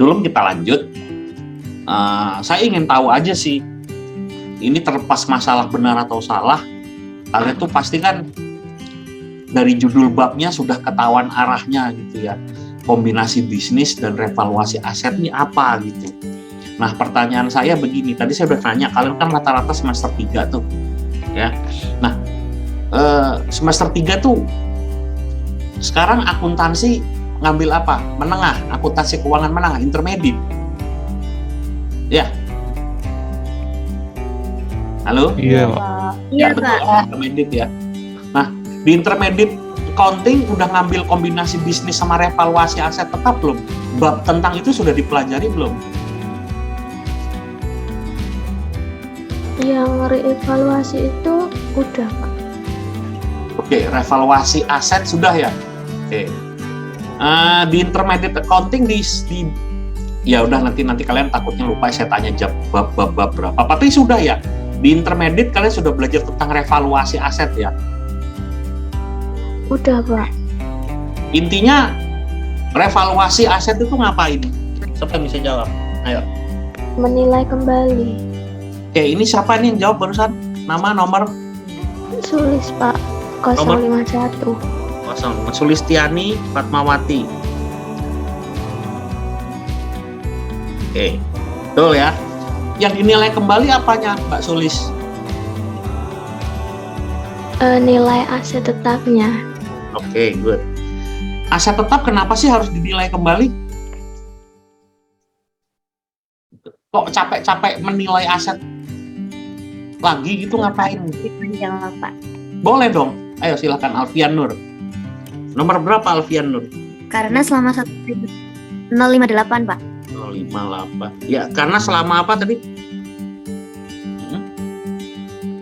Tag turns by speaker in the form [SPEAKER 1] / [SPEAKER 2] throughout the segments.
[SPEAKER 1] Sebelum kita lanjut, saya ingin tahu aja sih, ini terlepas masalah benar atau salah, kalian tuh pasti kan dari judul babnya sudah ketahuan arahnya gitu ya. Kombinasi bisnis dan revaluasi aset ini apa gitu. Nah, pertanyaan saya begini, tadi saya udah tanya, kalian kan rata-rata semester 3 tuh ya. Nah, semester 3 tuh sekarang akuntansi ngambil apa? Menengah, akuntansi keuangan menengah, intermediate. Ya. Halo?
[SPEAKER 2] Iya, Pak.
[SPEAKER 3] Iya,
[SPEAKER 1] Betul,
[SPEAKER 3] Pak.
[SPEAKER 1] intermediate ya. Nah, di intermediate accounting udah ngambil kombinasi bisnis sama revaluasi aset tetap belum? Bab tentang itu sudah dipelajari belum?
[SPEAKER 3] Yang reevaluasi itu udah, Pak.
[SPEAKER 1] Oke, revaluasi aset sudah ya. Oke. Di intermediate accounting ya udah nanti kalian takutnya lupa saya tanya bab berapa. Tapi sudah ya. Di intermediate kalian sudah belajar tentang revaluasi aset ya.
[SPEAKER 3] Udah, Pak.
[SPEAKER 1] Intinya revaluasi aset itu ngapain? Siapa yang bisa jawab? Ayo.
[SPEAKER 3] Menilai kembali.
[SPEAKER 1] Oke, ini siapa nih yang jawab barusan? Nama, nomor?
[SPEAKER 3] Sulis, Pak. 051.
[SPEAKER 1] Sulistiani Fatmawati. Oke, betul ya. Yang dinilai kembali apanya, Mbak Sulis?
[SPEAKER 3] Nilai aset tetapnya.
[SPEAKER 1] Oke, good. Aset tetap kenapa sih harus dinilai kembali? Kok capek-capek menilai aset lagi gitu ngapain?
[SPEAKER 3] Jawab, Pak.
[SPEAKER 1] Boleh dong. Ayo silakan Alfian Nur. Nomor berapa Alfian Nur?
[SPEAKER 3] Karena selama 058, Pak.
[SPEAKER 1] 058. Ya, karena selama apa tadi?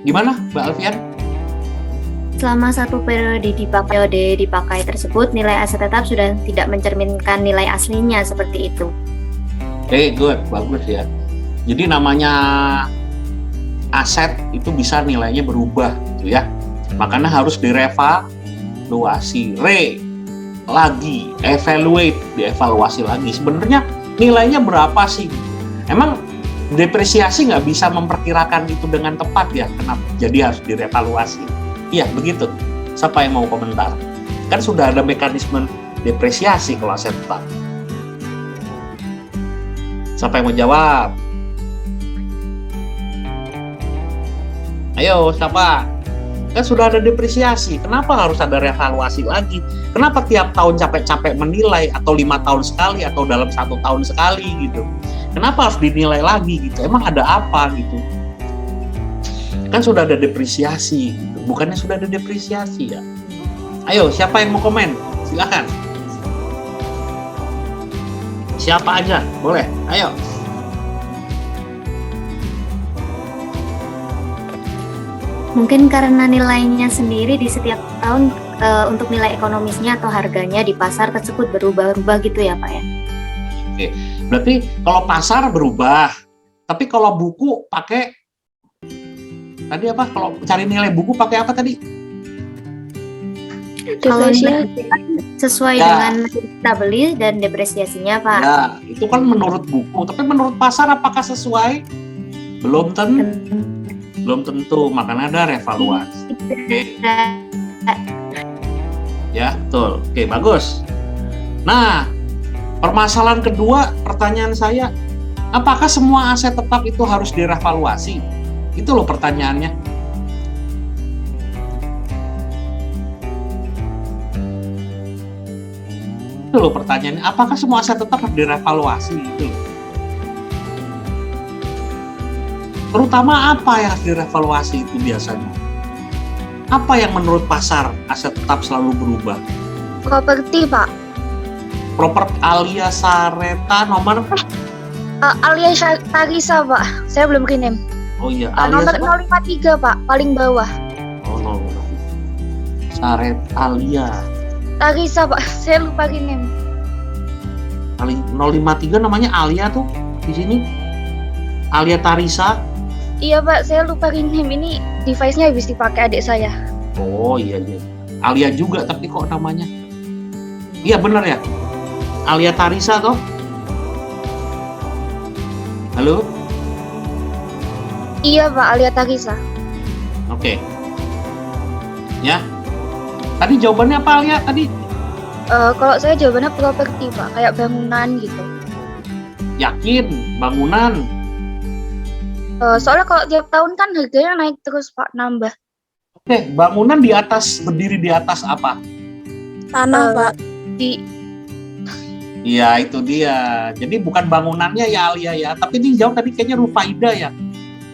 [SPEAKER 1] Gimana, Mbak Alfian?
[SPEAKER 3] Selama satu periode dipakai tersebut, nilai aset tetap sudah tidak mencerminkan nilai aslinya seperti itu.
[SPEAKER 1] Oke, good, bagus ya. Jadi namanya aset itu bisa nilainya berubah, gitu ya. Makanya harus direvaluasi, dievaluasi lagi. Sebenarnya nilainya berapa sih? Emang depresiasi nggak bisa memperkirakan itu dengan tepat ya? Kenapa? Jadi harus direvaluasi. Iya, begitu. Siapa yang mau komentar? Kan sudah ada mekanisme depresiasi kalau aset tetap. Siapa yang mau jawab? Ayo, siapa? Kan sudah ada depresiasi. Kenapa harus ada revaluasi lagi? Kenapa tiap tahun capek-capek menilai atau 5 tahun sekali atau dalam 1 tahun sekali gitu? Kenapa harus dinilai lagi gitu? Emang ada apa gitu? Kan sudah ada depresiasi gitu. Bukannya sudah ada depresiasi ya? Ayo, siapa yang mau komen? Silakan. Siapa aja, boleh. Ayo.
[SPEAKER 3] Mungkin karena nilainya sendiri di setiap tahun untuk nilai ekonomisnya atau harganya di pasar tersebut berubah-ubah gitu ya, Pak ya?
[SPEAKER 1] Oke, berarti kalau pasar berubah, tapi kalau buku pakai tadi apa? Kalau cari nilai buku pakai apa tadi?
[SPEAKER 3] Kalau sesuai dengan kita beli dan depresiasinya, Pak.
[SPEAKER 1] Ya, itu kan menurut buku. Tapi menurut pasar apakah sesuai? Belum tentu. Makanya ada revaluasi. Oke. Ya, betul. Oke, bagus. Nah, permasalahan kedua, pertanyaan saya, apakah semua aset tetap itu harus direvaluasi? Itu loh pertanyaannya. Itu loh pertanyaannya, apakah semua aset tetap harus direvaluasi? Itu loh. Terutama apa yang harus direvaluasi itu biasanya? Apa yang menurut pasar aset tetap selalu berubah?
[SPEAKER 4] Properti, Pak.
[SPEAKER 1] Properti Alia Sareta nomor?
[SPEAKER 4] Alia Tarisa, Pak. Saya belum kirim.
[SPEAKER 1] Oh iya,
[SPEAKER 4] Nomor 053, Pak. Paling bawah.
[SPEAKER 1] Oh, no. Saret Alia.
[SPEAKER 4] Tarisa, Pak. Saya lupa kirim.
[SPEAKER 1] Paling 053 namanya Alia tuh di sini. Alia Tarisa.
[SPEAKER 4] Iya, Pak. Saya lupa kirim. Ini device-nya habis dipakai adik saya.
[SPEAKER 1] Oh iya. Alia juga tapi kok namanya? Iya bener ya. Alia Tarisa toh? Halo?
[SPEAKER 4] Iya Pak, Alia Tarisa.
[SPEAKER 1] Oke. Ya. Tadi jawabannya apa Alia tadi?
[SPEAKER 4] Kalau saya jawabannya properti Pak, kayak bangunan gitu.
[SPEAKER 1] Yakin bangunan?
[SPEAKER 4] Soalnya kalau tiap tahun kan harganya naik terus Pak, nambah.
[SPEAKER 1] Oke, bangunan berdiri di atas apa?
[SPEAKER 2] Tanah,
[SPEAKER 4] Eh,
[SPEAKER 2] Pak.
[SPEAKER 4] Di
[SPEAKER 1] Iya, itu dia. Jadi bukan bangunannya ya Alia ya, tapi ini jauh tadi kayaknya Rufaida ya.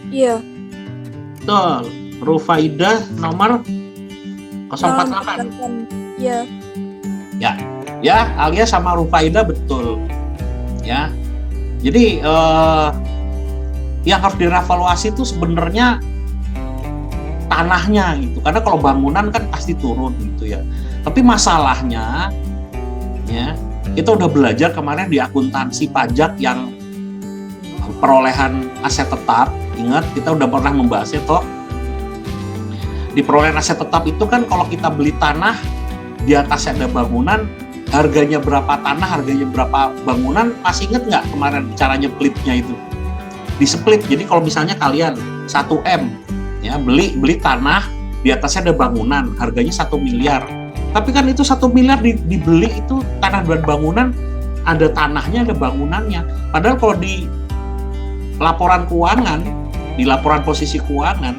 [SPEAKER 2] Iya.
[SPEAKER 1] Betul. Rufaida nomor 048.
[SPEAKER 2] Iya.
[SPEAKER 1] Ya, Alia sama Rufaida betul. Ya. Jadi yang harus direvaluasi itu sebenarnya tanahnya gitu. Karena kalau bangunan kan pasti turun gitu ya. Tapi masalahnya ya, kita udah belajar kemarin di akuntansi pajak yang perolehan aset tetap. Ingat, kita udah pernah membahasnya toh. Di perolehan aset tetap itu kan kalau kita beli tanah, di atasnya ada bangunan, harganya berapa tanah, harganya berapa bangunan, masih inget nggak kemarin caranya splitnya itu? Di split, jadi kalau misalnya kalian 1M, ya beli tanah, di atasnya ada bangunan, harganya 1 miliar. Tapi kan itu 1 miliar dibeli itu tanah dan bangunan, ada tanahnya, ada bangunannya. Padahal kalau di laporan keuangan, di laporan posisi keuangan,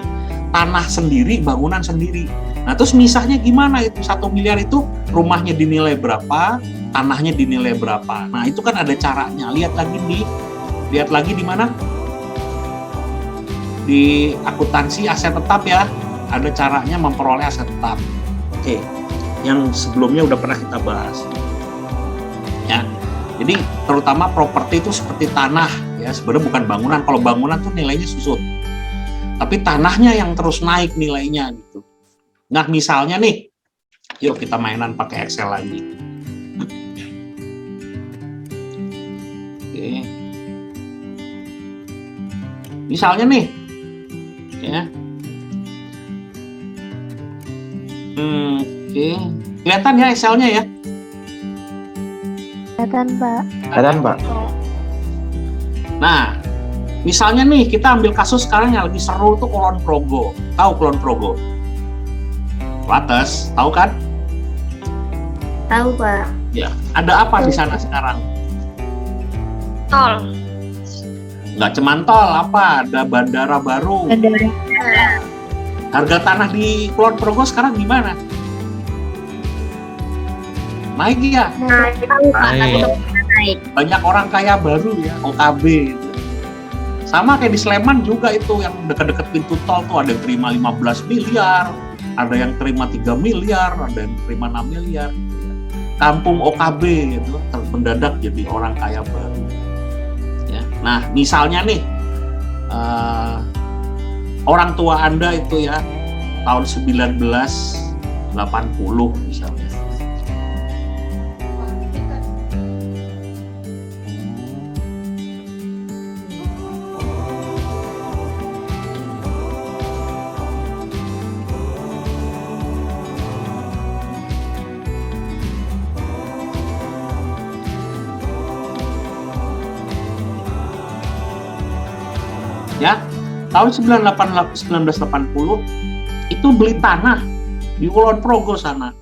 [SPEAKER 1] tanah sendiri, bangunan sendiri. Nah, terus misahnya gimana itu? 1 miliar itu rumahnya dinilai berapa, tanahnya dinilai berapa. Nah, itu kan ada caranya. Lihat lagi di mana? Di akuntansi aset tetap ya. Ada caranya memperoleh aset tetap. Oke. Yang sebelumnya udah pernah kita bahas. Ya. Jadi, terutama properti itu seperti tanah ya, sebenarnya bukan bangunan. Kalau bangunan tuh nilainya susut. Tapi tanahnya yang terus naik nilainya gitu. Nah, misalnya nih, yuk kita mainan pakai Excel lagi. Oke. Misalnya nih, ya. Oke. Kelihatan ya Excelnya ya?
[SPEAKER 3] Kelihatan, Pak.
[SPEAKER 5] Kelihatan, Pak.
[SPEAKER 1] Nah, misalnya nih, kita ambil kasus sekarang yang lagi seru tuh Kulon Progo. Tahu Kulon Progo? Wates, tahu kan?
[SPEAKER 3] Tahu, Pak.
[SPEAKER 1] Ya, ada apa di sana sekarang?
[SPEAKER 4] tol.
[SPEAKER 1] Nggak cuman tol, apa? Ada bandara baru. Harga tanah di Kulon Progo sekarang gimana? Naik ya?
[SPEAKER 3] Naik.
[SPEAKER 1] Banyak orang kaya baru ya, OKB gitu. Sama kayak di Sleman juga itu yang dekat-dekat pintu tol tuh ada yang terima 15 miliar, ada yang terima 3 miliar, ada yang terima 6 miliar. Kampung OKB gitu, mendadak jadi orang kaya baru. Ya. Nah, misalnya nih orang tua Anda itu ya tahun 1980 misalnya. Ya, tahun 1980 itu beli tanah di Kulon Progo sana.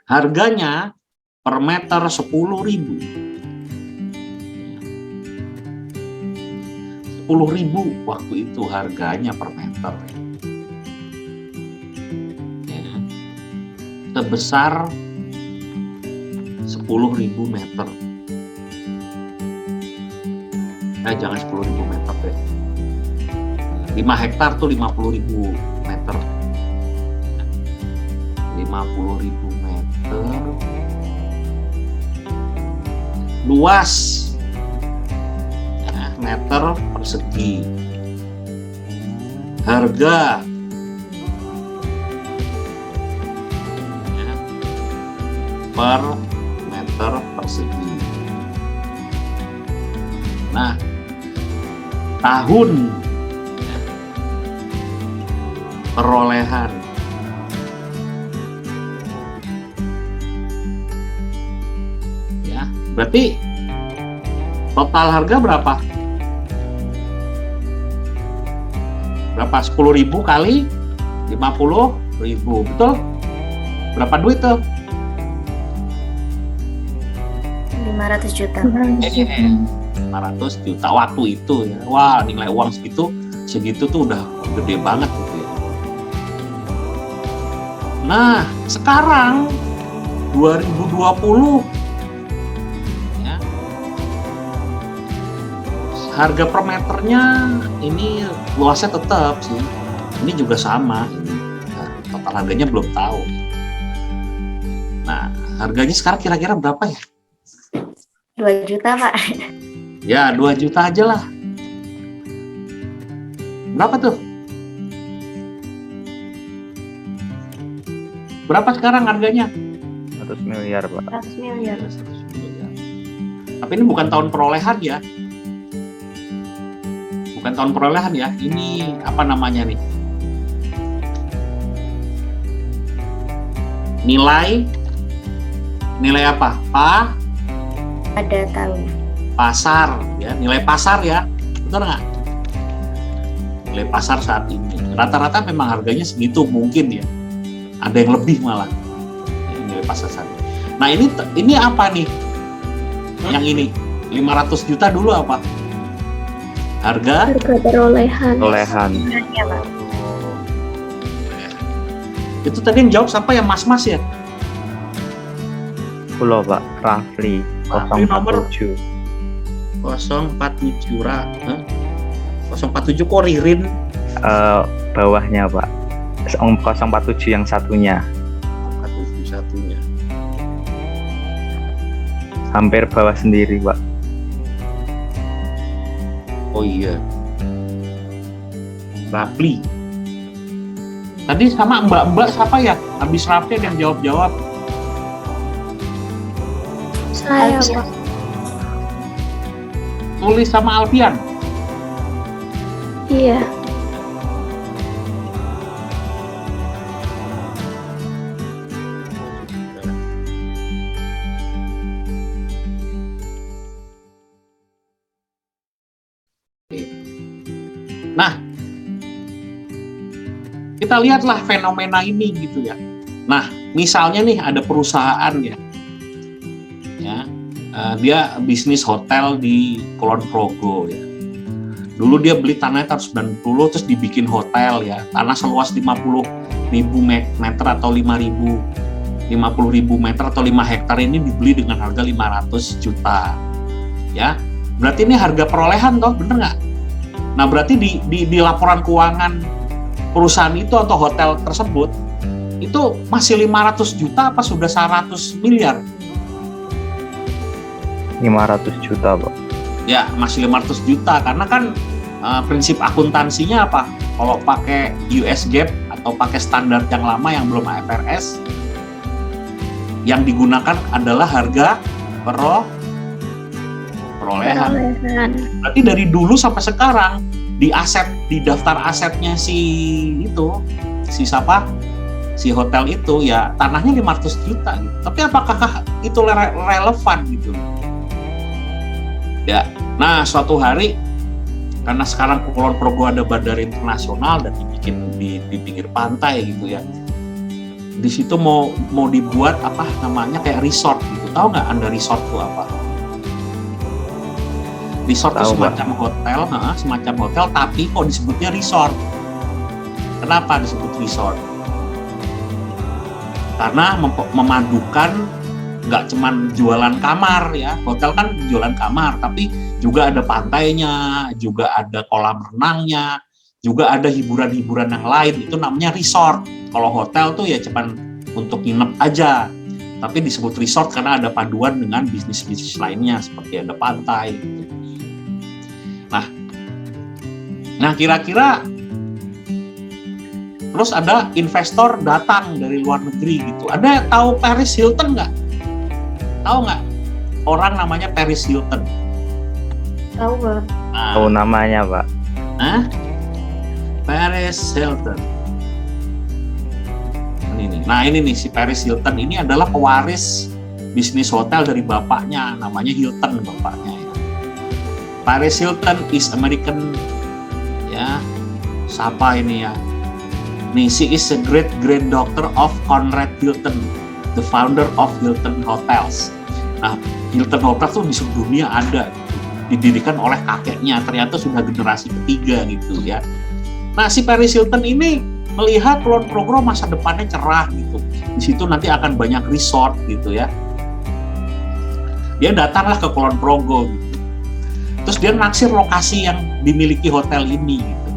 [SPEAKER 1] Harganya per meter 10.000. 10.000 waktu itu harganya per meter. Ya. Sebesar 10.000 meter. Jangan 10.000 meter deh. 5 hektar tuh 50.000 meter. 50.000 meter. Luas ya, meter persegi. Harga ya, per meter persegi. Nah, tahun perolehan ya, berarti total harga berapa? Berapa? 10.000 kali 50.000, betul? Berapa duit tuh?
[SPEAKER 3] 500 juta.
[SPEAKER 1] 500 juta waktu itu ya. Wah, nilai uang segitu tuh udah gede banget gitu ya. Nah, sekarang 2020 ya, harga per meternya ini luasnya tetap sih. Ini juga sama. Nah, total harganya belum tahu. Nah, harganya sekarang kira-kira berapa ya?
[SPEAKER 3] 2 juta, Pak.
[SPEAKER 1] Ya, 2 juta aja lah. Berapa tuh? Berapa sekarang harganya?
[SPEAKER 5] 100 miliar, Pak.
[SPEAKER 3] 100 miliar.
[SPEAKER 1] 100 miliar. Tapi ini bukan tahun perolehan ya. Bukan tahun perolehan ya. Ini apa namanya nih? Nilai apa?
[SPEAKER 3] Pada tahun.
[SPEAKER 1] Pasar ya, nilai pasar ya. Betul nggak? Nilai pasar saat ini. Rata-rata memang harganya segitu mungkin ya. Ada yang lebih malah. Ya, nilai pasar saat ini. Nah, ini apa nih? Yang ini 500 juta dulu apa? Harga
[SPEAKER 2] perolehan.
[SPEAKER 5] Perolehan.
[SPEAKER 3] Iya, Pak.
[SPEAKER 1] itu tadi yang jawab siapa ya, Mas ya?
[SPEAKER 5] Pulau, Pak. Rafli
[SPEAKER 1] Rafli nomor
[SPEAKER 5] 047.
[SPEAKER 1] 047 047 kok Ririn?
[SPEAKER 5] Bawahnya, Pak. 047 yang satunya.
[SPEAKER 1] 047 satunya.
[SPEAKER 5] Hampir bawah sendiri, Pak.
[SPEAKER 1] Oh iya. Rafli. Tadi sama mbak-mbak siapa ya? Habis Rafli ada yang jawab-jawab.
[SPEAKER 2] Saya, Pak.
[SPEAKER 1] Tulis sama Alfian.
[SPEAKER 2] Iya.
[SPEAKER 1] Nah, kita lihatlah fenomena ini gitu ya. Nah, misalnya nih ada perusahaan ya, dia bisnis hotel di Kulon Progo ya. Dulu dia beli tanahnya tahun 90 terus dibikin hotel ya. Tanah seluas 50.000 meter atau 50.000 meter atau 5 hektar ini dibeli dengan harga 500 juta. Ya. Berarti ini harga perolehan toh, bener nggak? Nah, berarti di laporan keuangan perusahaan itu atau hotel tersebut itu masih 500 juta apa sudah 100 miliar?
[SPEAKER 5] 500 juta, Pak.
[SPEAKER 1] Ya, masih 500 juta karena kan prinsip akuntansinya apa? Kalau pakai US GAAP atau pakai standar yang lama yang belum IFRS, yang digunakan adalah harga perolehan. Berarti dari dulu sampai sekarang di daftar asetnya si hotel itu ya tanahnya 500 juta gitu. Tapi apakah itu relevan gitu? Ya. Nah, suatu hari karena sekarang Kulon Progo ada bandara internasional dan dibikin di pinggir pantai gitu ya. Di situ mau dibuat apa namanya kayak resort gitu. Tahu nggak Anda resort itu apa? Resort itu semacam hotel, tapi kok disebutnya resort? Kenapa disebut resort? Karena memadukan nggak cuman jualan kamar ya, hotel kan jualan kamar, tapi juga ada pantainya, juga ada kolam renangnya, juga ada hiburan-hiburan yang lain, itu namanya resort. Kalau hotel tuh ya cuman untuk nginep aja, tapi disebut resort karena ada paduan dengan bisnis-bisnis lainnya seperti ada pantai gitu. Nah kira-kira terus ada investor datang dari luar negeri gitu. Ada tahu Paris Hilton nggak? Tahu nggak orang namanya Paris Hilton?
[SPEAKER 3] Tahu, Pak.
[SPEAKER 1] Nah,
[SPEAKER 5] Tahu namanya, Pak.
[SPEAKER 1] Paris Hilton. Nah ini nih si Paris Hilton ini adalah pewaris bisnis hotel dari bapaknya, namanya Hilton bapaknya. Ya. Paris Hilton is American, ya, siapa ini ya? Nih, she is a great granddaughter of Conrad Hilton, the founder of Hilton Hotels. Nah, Hilton Hotels tuh di seluruh dunia ada, didirikan oleh kakeknya, ternyata sudah generasi ketiga gitu ya. Nah, si Paris Hilton ini melihat Kulon Progo masa depannya cerah gitu. Di situ nanti akan banyak resort gitu ya. Dia datanglah ke Kulon Progo gitu. Terus dia naksir lokasi yang dimiliki hotel ini gitu.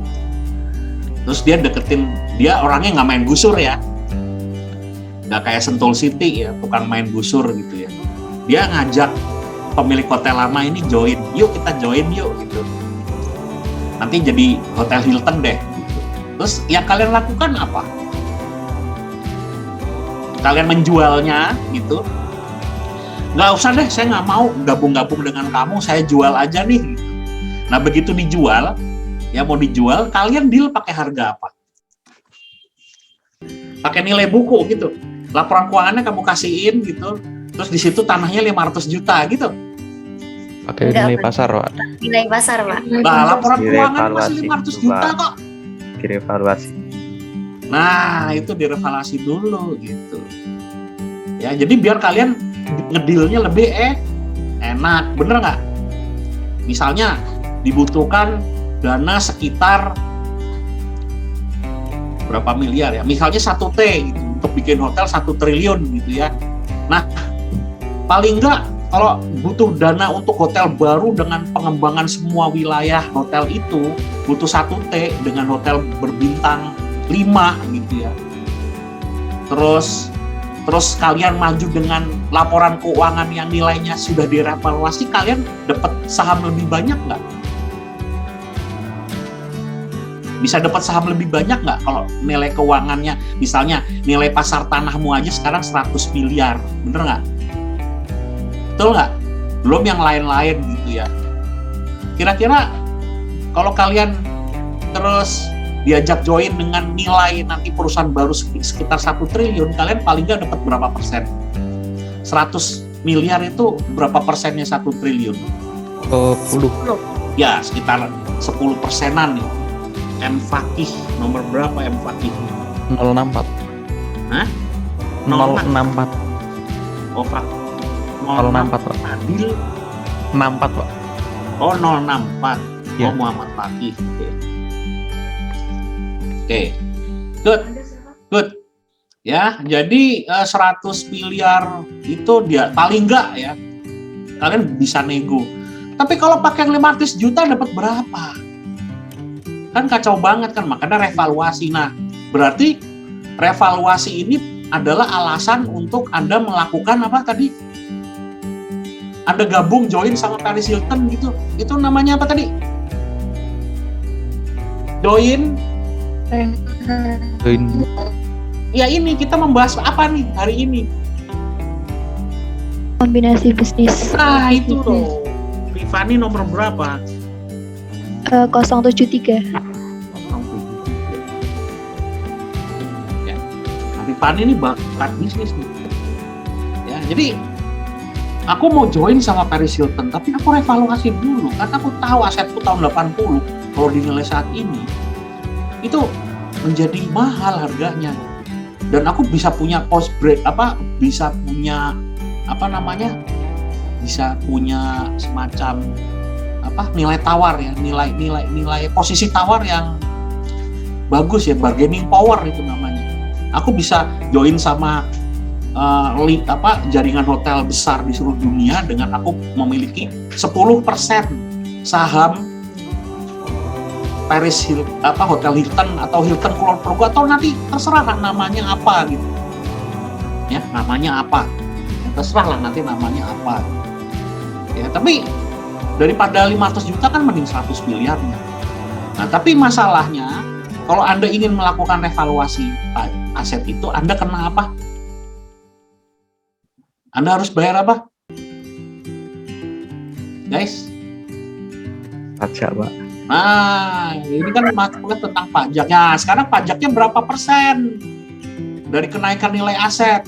[SPEAKER 1] Terus dia deketin, dia orangnya nggak main gusur ya. Nggak kayak Sentul City ya, tukang main gusur gitu ya. Dia ngajak pemilik hotel lama ini join, yuk kita join yuk gitu. Nanti jadi Hotel Hilton deh. Gitu. Terus yang kalian lakukan apa? Kalian menjualnya gitu. Nggak usah deh, saya nggak mau gabung-gabung dengan kamu, saya jual aja nih. Gitu. Nah begitu dijual, ya mau dijual, kalian deal pakai harga apa? Pakai nilai buku gitu. Laporan keuangannya kamu kasihin gitu. Terus di situ tanahnya 500 juta gitu.
[SPEAKER 6] Pakai nilai pasar, Pak.
[SPEAKER 3] Nilai pasar, Pak.
[SPEAKER 1] Nah, laporan keuangan masih 500 juta kok.
[SPEAKER 5] Direvaluasi.
[SPEAKER 1] Nah, itu direvaluasi dulu gitu. Ya, jadi biar kalian ngedilnya lebih enak, bener nggak? Misalnya dibutuhkan dana sekitar berapa miliar ya? Misalnya 1T gitu, untuk bikin hotel 1 triliun gitu ya. Nah, paling nggak kalau butuh dana untuk hotel baru dengan pengembangan semua wilayah hotel itu butuh 1T dengan hotel berbintang 5 gitu ya. Terus kalian maju dengan laporan keuangan yang nilainya sudah direvaluasi, kalian dapat saham lebih banyak nggak? Bisa dapat saham lebih banyak nggak kalau nilai keuangannya, misalnya nilai pasar tanahmu aja sekarang 100 miliar, bener nggak? Betul nggak? Belum yang lain-lain gitu ya. Kira-kira kalau kalian terus diajak join dengan nilai nanti perusahaan baru sekitar 1 triliun, kalian paling nggak dapat berapa persen? 100 miliar itu berapa persennya 1 triliun?
[SPEAKER 6] 10.
[SPEAKER 1] Ya, sekitar 10 persenan nih. M Fakih, nomor berapa M Fakih?
[SPEAKER 6] 064.
[SPEAKER 1] Hah?
[SPEAKER 6] 064.
[SPEAKER 1] Oh, Fak.
[SPEAKER 6] 064, Pak.
[SPEAKER 1] Adil.
[SPEAKER 6] 64, Pak.
[SPEAKER 1] Oh, 064.
[SPEAKER 6] Ya.
[SPEAKER 1] Oh, Muhammad Fakih. Oke. Good. Ya, jadi 100 miliar itu dia paling enggak ya. Kalian bisa nego. Tapi kalau pakai 500 juta dapat berapa? Kan kacau banget kan, makanya revaluasi. Nah, berarti revaluasi ini adalah alasan untuk Anda melakukan apa tadi? Anda gabung join sama Paris Hilton gitu. Itu namanya apa tadi? Join. Ya ini kita membahas apa nih hari ini?
[SPEAKER 2] Kombinasi bisnis.
[SPEAKER 1] Nah itu loh. Rifani nomor berapa?
[SPEAKER 2] 073.
[SPEAKER 1] Ya. Rifani ini bakat bisnis nih. Ya, jadi aku mau join sama Paris Hilton, tapi aku revaluasi dulu karena aku tahu asetku tahun 80 kalau dinilai saat ini itu menjadi mahal harganya. Dan aku bisa punya bisa punya semacam nilai tawar ya, nilai posisi tawar yang bagus ya, bargaining power itu namanya. Aku bisa join sama jaringan hotel besar di seluruh dunia dengan aku memiliki 10% saham Paris Hotel Hilton atau Hilton Kulon Progo, atau nanti terserah lah namanya apa gitu. Ya, namanya apa. Ya, terserah lah nanti namanya apa. Ya, tapi daripada 500 juta kan mending 100 miliarnya. Nah, tapi masalahnya kalau Anda ingin melakukan revaluasi aset itu, Anda kena apa? Anda harus bayar apa? Guys?
[SPEAKER 5] Pajak, Pak.
[SPEAKER 1] Nah, ini kan masalah tentang pajak. Nah, sekarang pajaknya berapa persen dari kenaikan nilai aset?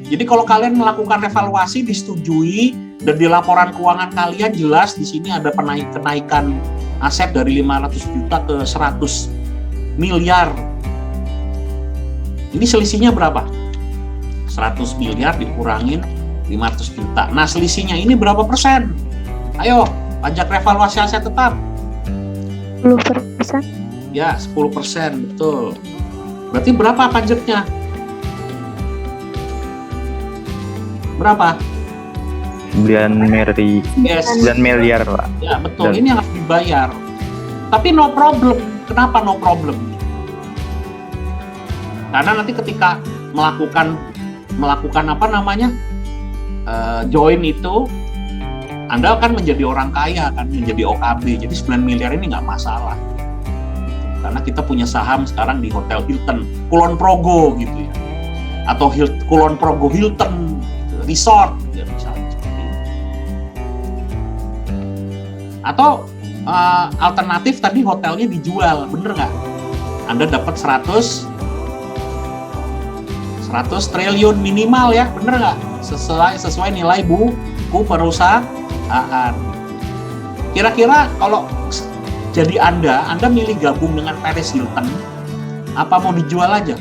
[SPEAKER 1] Jadi kalau kalian melakukan revaluasi disetujui dan di laporan keuangan kalian jelas di sini ada kenaikan aset dari 500 juta ke 100 miliar. Ini selisihnya berapa? 100 miliar dikurangin 500 juta. Nah, selisihnya ini berapa persen? Ayo, pajak revaluasi aset tetap.
[SPEAKER 2] 10%.
[SPEAKER 1] Ya, 10%, betul. Berarti berapa pajaknya? Berapa?
[SPEAKER 5] 9
[SPEAKER 1] Yes.
[SPEAKER 5] miliar Pak.
[SPEAKER 1] Ya, betul.
[SPEAKER 5] Dan-
[SPEAKER 1] Ini harus dibayar. Tapi no problem. Kenapa no problem? Karena nanti ketika melakukan apa namanya join itu, Anda akan menjadi orang kaya, kan menjadi OKB. Jadi 9 miliar ini nggak masalah. Karena kita punya saham sekarang di Hotel Hilton Kulon Progo gitu ya, atau Kulon Progo Hilton Resort ya, misalnya seperti itu. Atau alternatif tadi hotelnya dijual, bener nggak? Anda dapat 100 triliun minimal ya, bener nggak? Sesuai nilai buku perusahaan. Kira-kira kalau jadi Anda milih gabung dengan Paris Hilton, apa mau dijual aja?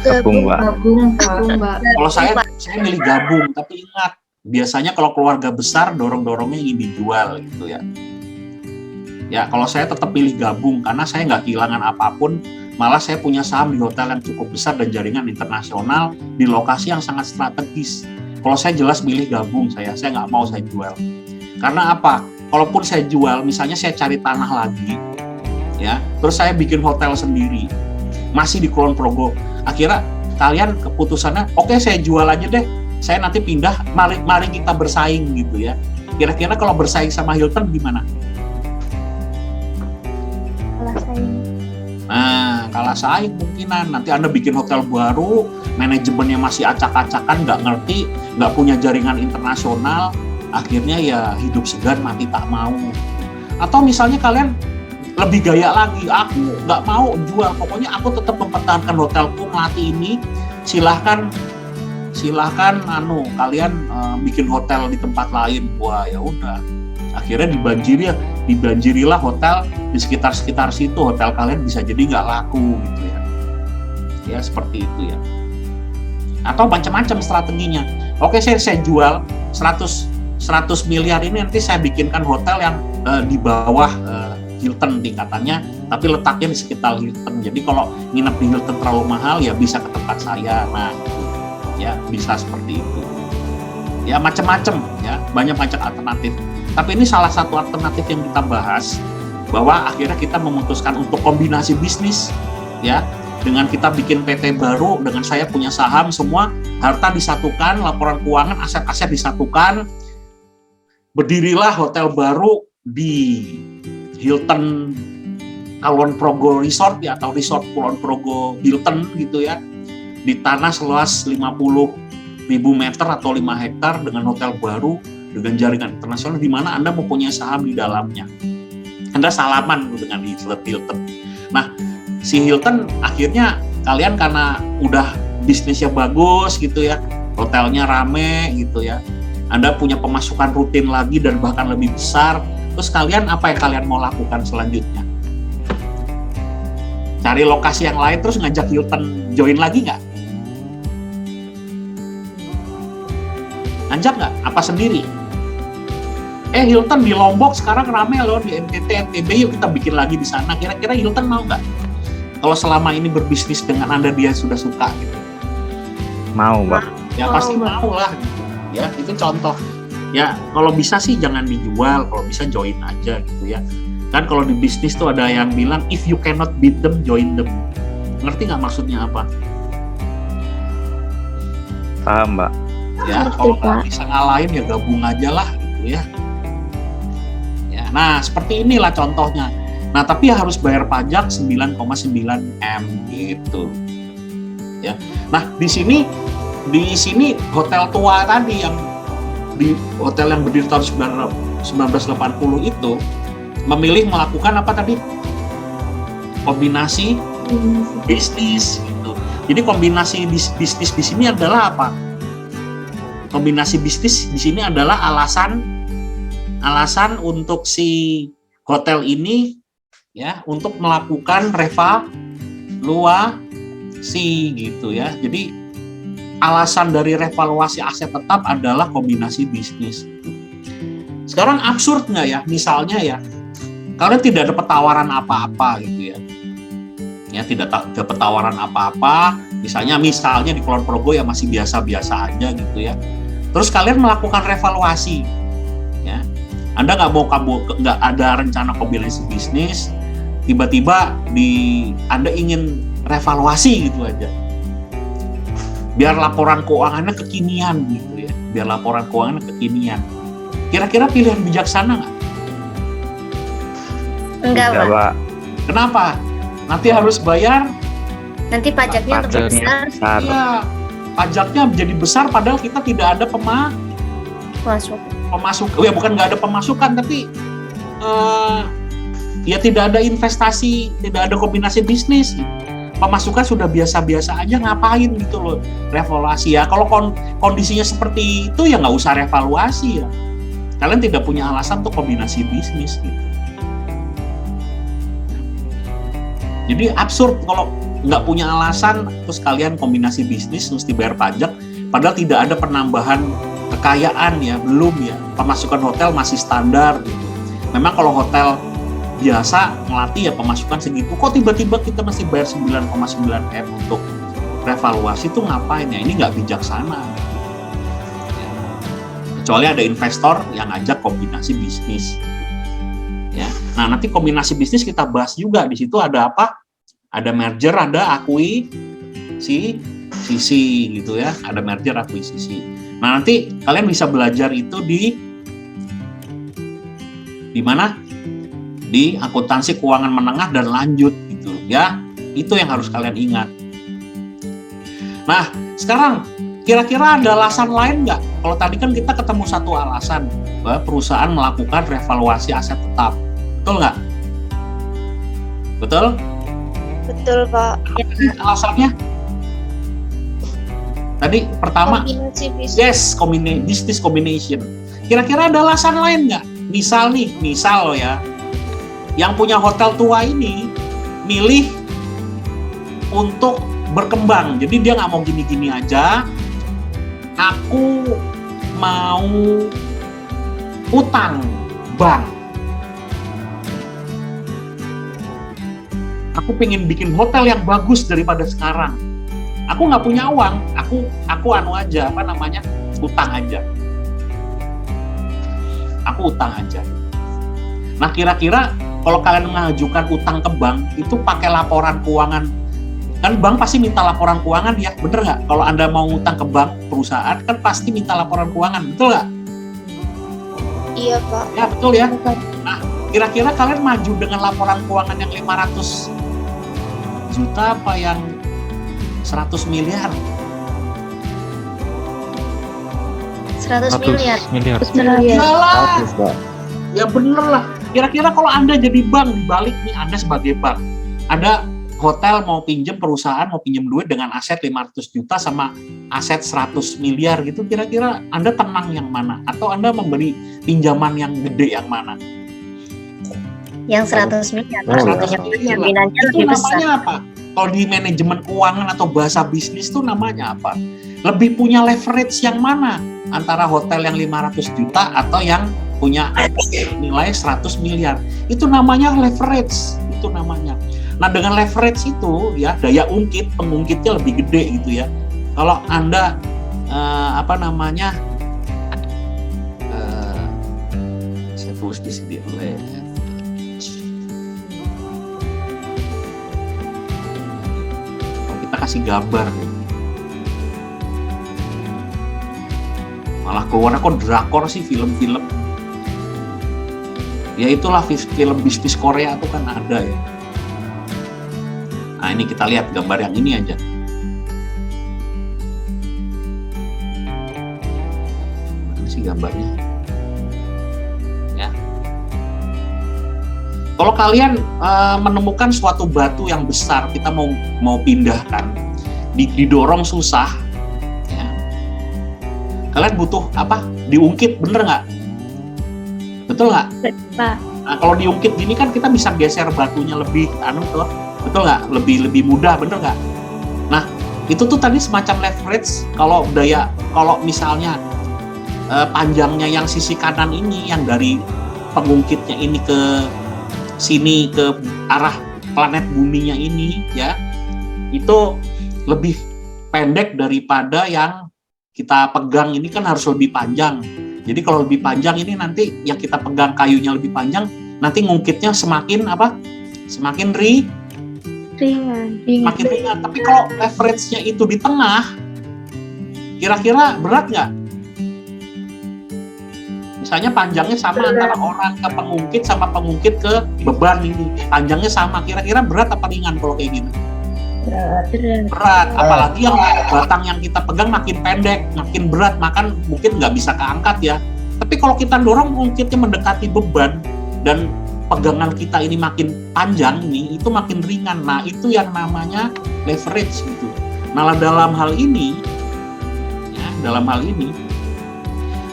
[SPEAKER 5] Gabung Pak.
[SPEAKER 4] Mbak.
[SPEAKER 1] Kalau saya milih gabung, tapi ingat, biasanya kalau keluarga besar dorong-dorongnya ingin dijual gitu ya. Ya, kalau saya tetap pilih gabung karena saya nggak kehilangan apapun, malah saya punya saham di hotel yang cukup besar dan jaringan internasional di lokasi yang sangat strategis. Kalau saya jelas milih gabung, saya nggak mau saya jual. Karena apa? Kalaupun saya jual, misalnya saya cari tanah lagi, ya, terus saya bikin hotel sendiri, masih di Kulon Progo. Akhirnya kalian keputusannya, oke, saya jual aja deh, saya nanti pindah, mari kita bersaing gitu ya. Kira-kira kalau bersaing sama Hilton gimana?
[SPEAKER 2] Kalah saing.
[SPEAKER 1] Nah, kalah saing kemungkinan. Nanti Anda bikin hotel baru, manajemennya masih acak-acakan, nggak ngerti, nggak punya jaringan internasional, akhirnya ya hidup segan mati tak mau. Atau misalnya kalian lebih gaya lagi, aku nggak mau jual, pokoknya aku tetap mempertahankan hotelku melati ini, silahkan kalian bikin hotel di tempat lain. Wah, ya udah, akhirnya dibanjirilah hotel di sekitar situ, hotel kalian bisa jadi nggak laku gitu ya seperti itu ya. Atau macam-macam strateginya. Oke, saya jual 100 miliar ini, nanti saya bikinkan hotel yang di bawah Hilton tingkatannya, tapi letaknya di sekitar Hilton. Jadi kalau nginep di Hilton terlalu mahal, ya bisa ke tempat saya. Nah, ya bisa seperti itu. Ya macam-macam ya, banyak alternatif. Tapi ini salah satu alternatif yang kita bahas, bahwa akhirnya kita memutuskan untuk kombinasi bisnis ya, dengan kita bikin PT baru, dengan saya punya saham, semua harta disatukan, laporan keuangan, aset-aset disatukan, berdirilah hotel baru di Hilton Kulon Progo Resort ya, atau Resort Kulon Progo Hilton gitu ya, di tanah seluas 50.000 meter atau 5 hektar dengan hotel baru dengan jaringan internasional, di mana Anda mempunyai saham di dalamnya. Anda salaman dengan Hilton. Nah, si Hilton akhirnya kalian karena udah bisnisnya bagus gitu ya, hotelnya rame gitu ya, Anda punya pemasukan rutin lagi dan bahkan lebih besar. Terus kalian apa yang kalian mau lakukan selanjutnya? Cari lokasi yang lain terus ngajak Hilton join lagi nggak? Ngajak nggak? Apa sendiri? Hilton di Lombok sekarang rame loh, di NTT, NTB, yuk kita bikin lagi di sana. Kira-kira Hilton mau nggak? Kalau selama ini berbisnis dengan Anda dia sudah suka gitu.
[SPEAKER 5] Mau Pak.
[SPEAKER 1] Ya pasti mau lah gitu. Ya, itu contoh. Ya, kalau bisa sih jangan dijual, kalau bisa join aja gitu ya. Kan kalau di bisnis tuh ada yang bilang, if you cannot beat them, join them. Ngerti nggak maksudnya apa?
[SPEAKER 5] Paham Mbak.
[SPEAKER 1] Ya,
[SPEAKER 2] Ngerti,
[SPEAKER 1] kalau nggak
[SPEAKER 2] Pak.
[SPEAKER 1] bisa ngalahin ya gabung aja lah gitu ya. Ya, nah seperti inilah contohnya. Nah, tapi harus bayar pajak 9,9 M gitu. Ya. Nah, di sini hotel tua tadi yang di hotel yang berdiri tahun 1980 itu memilih melakukan apa tadi? Kombinasi bisnis gitu. Jadi kombinasi bisnis di sini adalah apa? Kombinasi bisnis di sini adalah alasan untuk si hotel ini ya untuk melakukan revaluasi gitu ya. Jadi alasan dari revaluasi aset tetap adalah kombinasi bisnis. Sekarang absurd nggak ya? Misalnya ya, kalian tidak dapat tawaran apa-apa gitu ya. Ya tidak dapat tawaran apa-apa. Misalnya di Kulon Progo ya masih biasa-biasa aja gitu ya. Terus kalian melakukan revaluasi, ya. Anda nggak ada rencana kombinasi bisnis, tiba-tiba Anda ingin revaluasi gitu aja. Biar laporan keuangannya kekinian gitu ya. Biar laporan keuangannya kekinian. Kira-kira pilihan bijaksana nggak?
[SPEAKER 3] Enggak, Pak.
[SPEAKER 5] Pak.
[SPEAKER 1] Kenapa? Nanti harus bayar.
[SPEAKER 3] Nanti pajaknya lebih besar.
[SPEAKER 1] Iya, pajaknya menjadi besar padahal kita tidak ada
[SPEAKER 3] Masuk.
[SPEAKER 1] pemasukan. Ya bukan nggak ada pemasukan, tapi ya tidak ada investasi, tidak ada kombinasi bisnis. Pemasukan sudah biasa-biasa aja, ngapain gitu loh revaluasi ya. Kalau kondisinya seperti itu ya nggak usah revaluasi ya. Kalian tidak punya alasan untuk kombinasi bisnis gitu. Jadi absurd kalau nggak punya alasan terus kalian kombinasi bisnis mesti bayar pajak padahal tidak ada penambahan kekayaan ya, belum ya, pemasukan hotel masih standar gitu. Memang kalau hotel biasa ngelatih ya pemasukan segitu, kok tiba-tiba kita mesti bayar 9,9 M untuk revaluasi itu ngapain ya? Ini nggak bijaksana ya. Kecuali ada investor yang ngajak kombinasi bisnis ya. Nah nanti kombinasi bisnis kita bahas juga, di situ ada apa? Ada merger, ada akuisisi gitu ya. Ada merger, akuisisi. Nah, nanti kalian bisa belajar itu di mana? Di akuntansi keuangan menengah dan lanjut gitu ya. Itu yang harus kalian ingat. Nah, sekarang kira-kira ada alasan lain nggak? Kalau tadi kan kita ketemu satu alasan bahwa perusahaan melakukan revaluasi aset tetap. Betul nggak? Betul?
[SPEAKER 4] Betul, Pak.
[SPEAKER 1] Alasannya tadi pertama
[SPEAKER 4] Kombinasi bisnis.
[SPEAKER 1] yes, business combination. Kira-kira ada alasan lain nggak? Misal loh ya, yang punya hotel tua ini milih untuk berkembang, jadi dia nggak mau gini-gini aja, aku mau utang bank. Aku pengen bikin hotel yang bagus daripada sekarang. Aku nggak punya uang, aku aja, utang aja. Aku utang aja. Nah kira-kira kalau kalian mengajukan utang ke bank, itu pakai laporan keuangan. Kan bank pasti minta laporan keuangan ya, bener nggak? Kalau Anda mau utang ke bank, perusahaan kan pasti minta laporan keuangan, betul nggak?
[SPEAKER 4] Iya, Pak.
[SPEAKER 1] Ya betul ya. Nah kira-kira kalian maju dengan laporan keuangan yang 500 juta apa yang 100 miliar?
[SPEAKER 3] 100 miliar.
[SPEAKER 1] Iyalah. Ya bener lah. Kira-kira kalau Anda jadi bank, dibalik nih Anda sebagai bank, ada hotel mau pinjem, perusahaan mau pinjem duit dengan aset 500 juta sama aset 100 miliar gitu, kira-kira Anda tenang yang mana? Atau Anda memberi pinjaman yang gede yang mana?
[SPEAKER 3] Yang 100 miliar.
[SPEAKER 1] 100 miliar.
[SPEAKER 3] Jaminannya
[SPEAKER 1] Itu
[SPEAKER 3] lebih besar.
[SPEAKER 1] namanya apa? Kalau di manajemen keuangan atau bahasa bisnis itu namanya apa? Lebih punya leverage yang mana? Antara hotel yang 500 juta atau yang punya nilai 100 miliar. Itu namanya leverage. Itu namanya. Nah, dengan leverage itu ya daya ungkit, pengungkitnya lebih gede gitu ya. Kalau Anda saya tulis di sini kita kasih gambar nih. Malah keluarnya kok drakor sih, film-film. Ya itulah film bisnis Korea tuh kan ada ya. Nah ini kita lihat gambar yang ini aja. Mana sih gambarnya? Ya. Kalau kalian menemukan suatu batu yang besar, kita mau pindahkan, didorong susah, ya. Kalian butuh apa? Diungkit, bener nggak? Betul nggak?
[SPEAKER 2] Pak.
[SPEAKER 1] Nah, kalau diungkit gini kan kita bisa geser batunya lebih tuh, betul nggak? Lebih mudah, bener nggak? Nah, itu tuh tadi semacam leverage. Kalau misalnya panjangnya yang sisi kanan ini, yang dari pengungkitnya ini ke sini ke arah planet buminya ini, ya, itu lebih pendek daripada yang kita pegang ini kan harus lebih panjang. Jadi kalau lebih panjang ini nanti yang kita pegang kayunya lebih panjang, nanti ngungkitnya semakin apa? Semakin
[SPEAKER 2] Ringan.
[SPEAKER 1] makin ringan. Tapi kalau leverage-nya itu di tengah, kira-kira berat nggak? Misalnya panjangnya sama antara orang ke pengungkit sama pengungkit ke beban ini. Panjangnya sama, kira-kira berat apa ringan kalau kayak gini? Berat. Apalagi yang batang yang kita pegang makin pendek, makin berat, makan mungkin nggak bisa keangkat ya. Tapi kalau kita dorong pengungkitnya mendekati beban dan pegangan kita ini makin panjang ini, itu makin ringan. Nah, itu yang namanya leverage gitu. Nah, dalam hal ini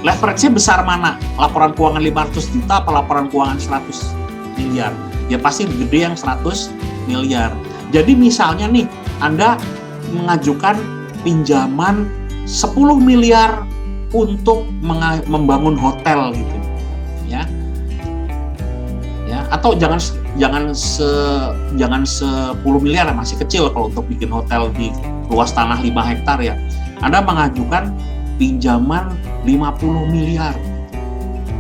[SPEAKER 1] leverage-nya besar mana? Laporan keuangan 500 juta apa laporan keuangan 100 miliar? Ya pasti gede yang 100 miliar. Jadi misalnya nih, Anda mengajukan pinjaman 10 miliar untuk membangun hotel gitu. Ya. Atau jangan 10 miliar, masih kecil kalau untuk bikin hotel di luas tanah 5 hektar ya. Anda mengajukan pinjaman 50 miliar.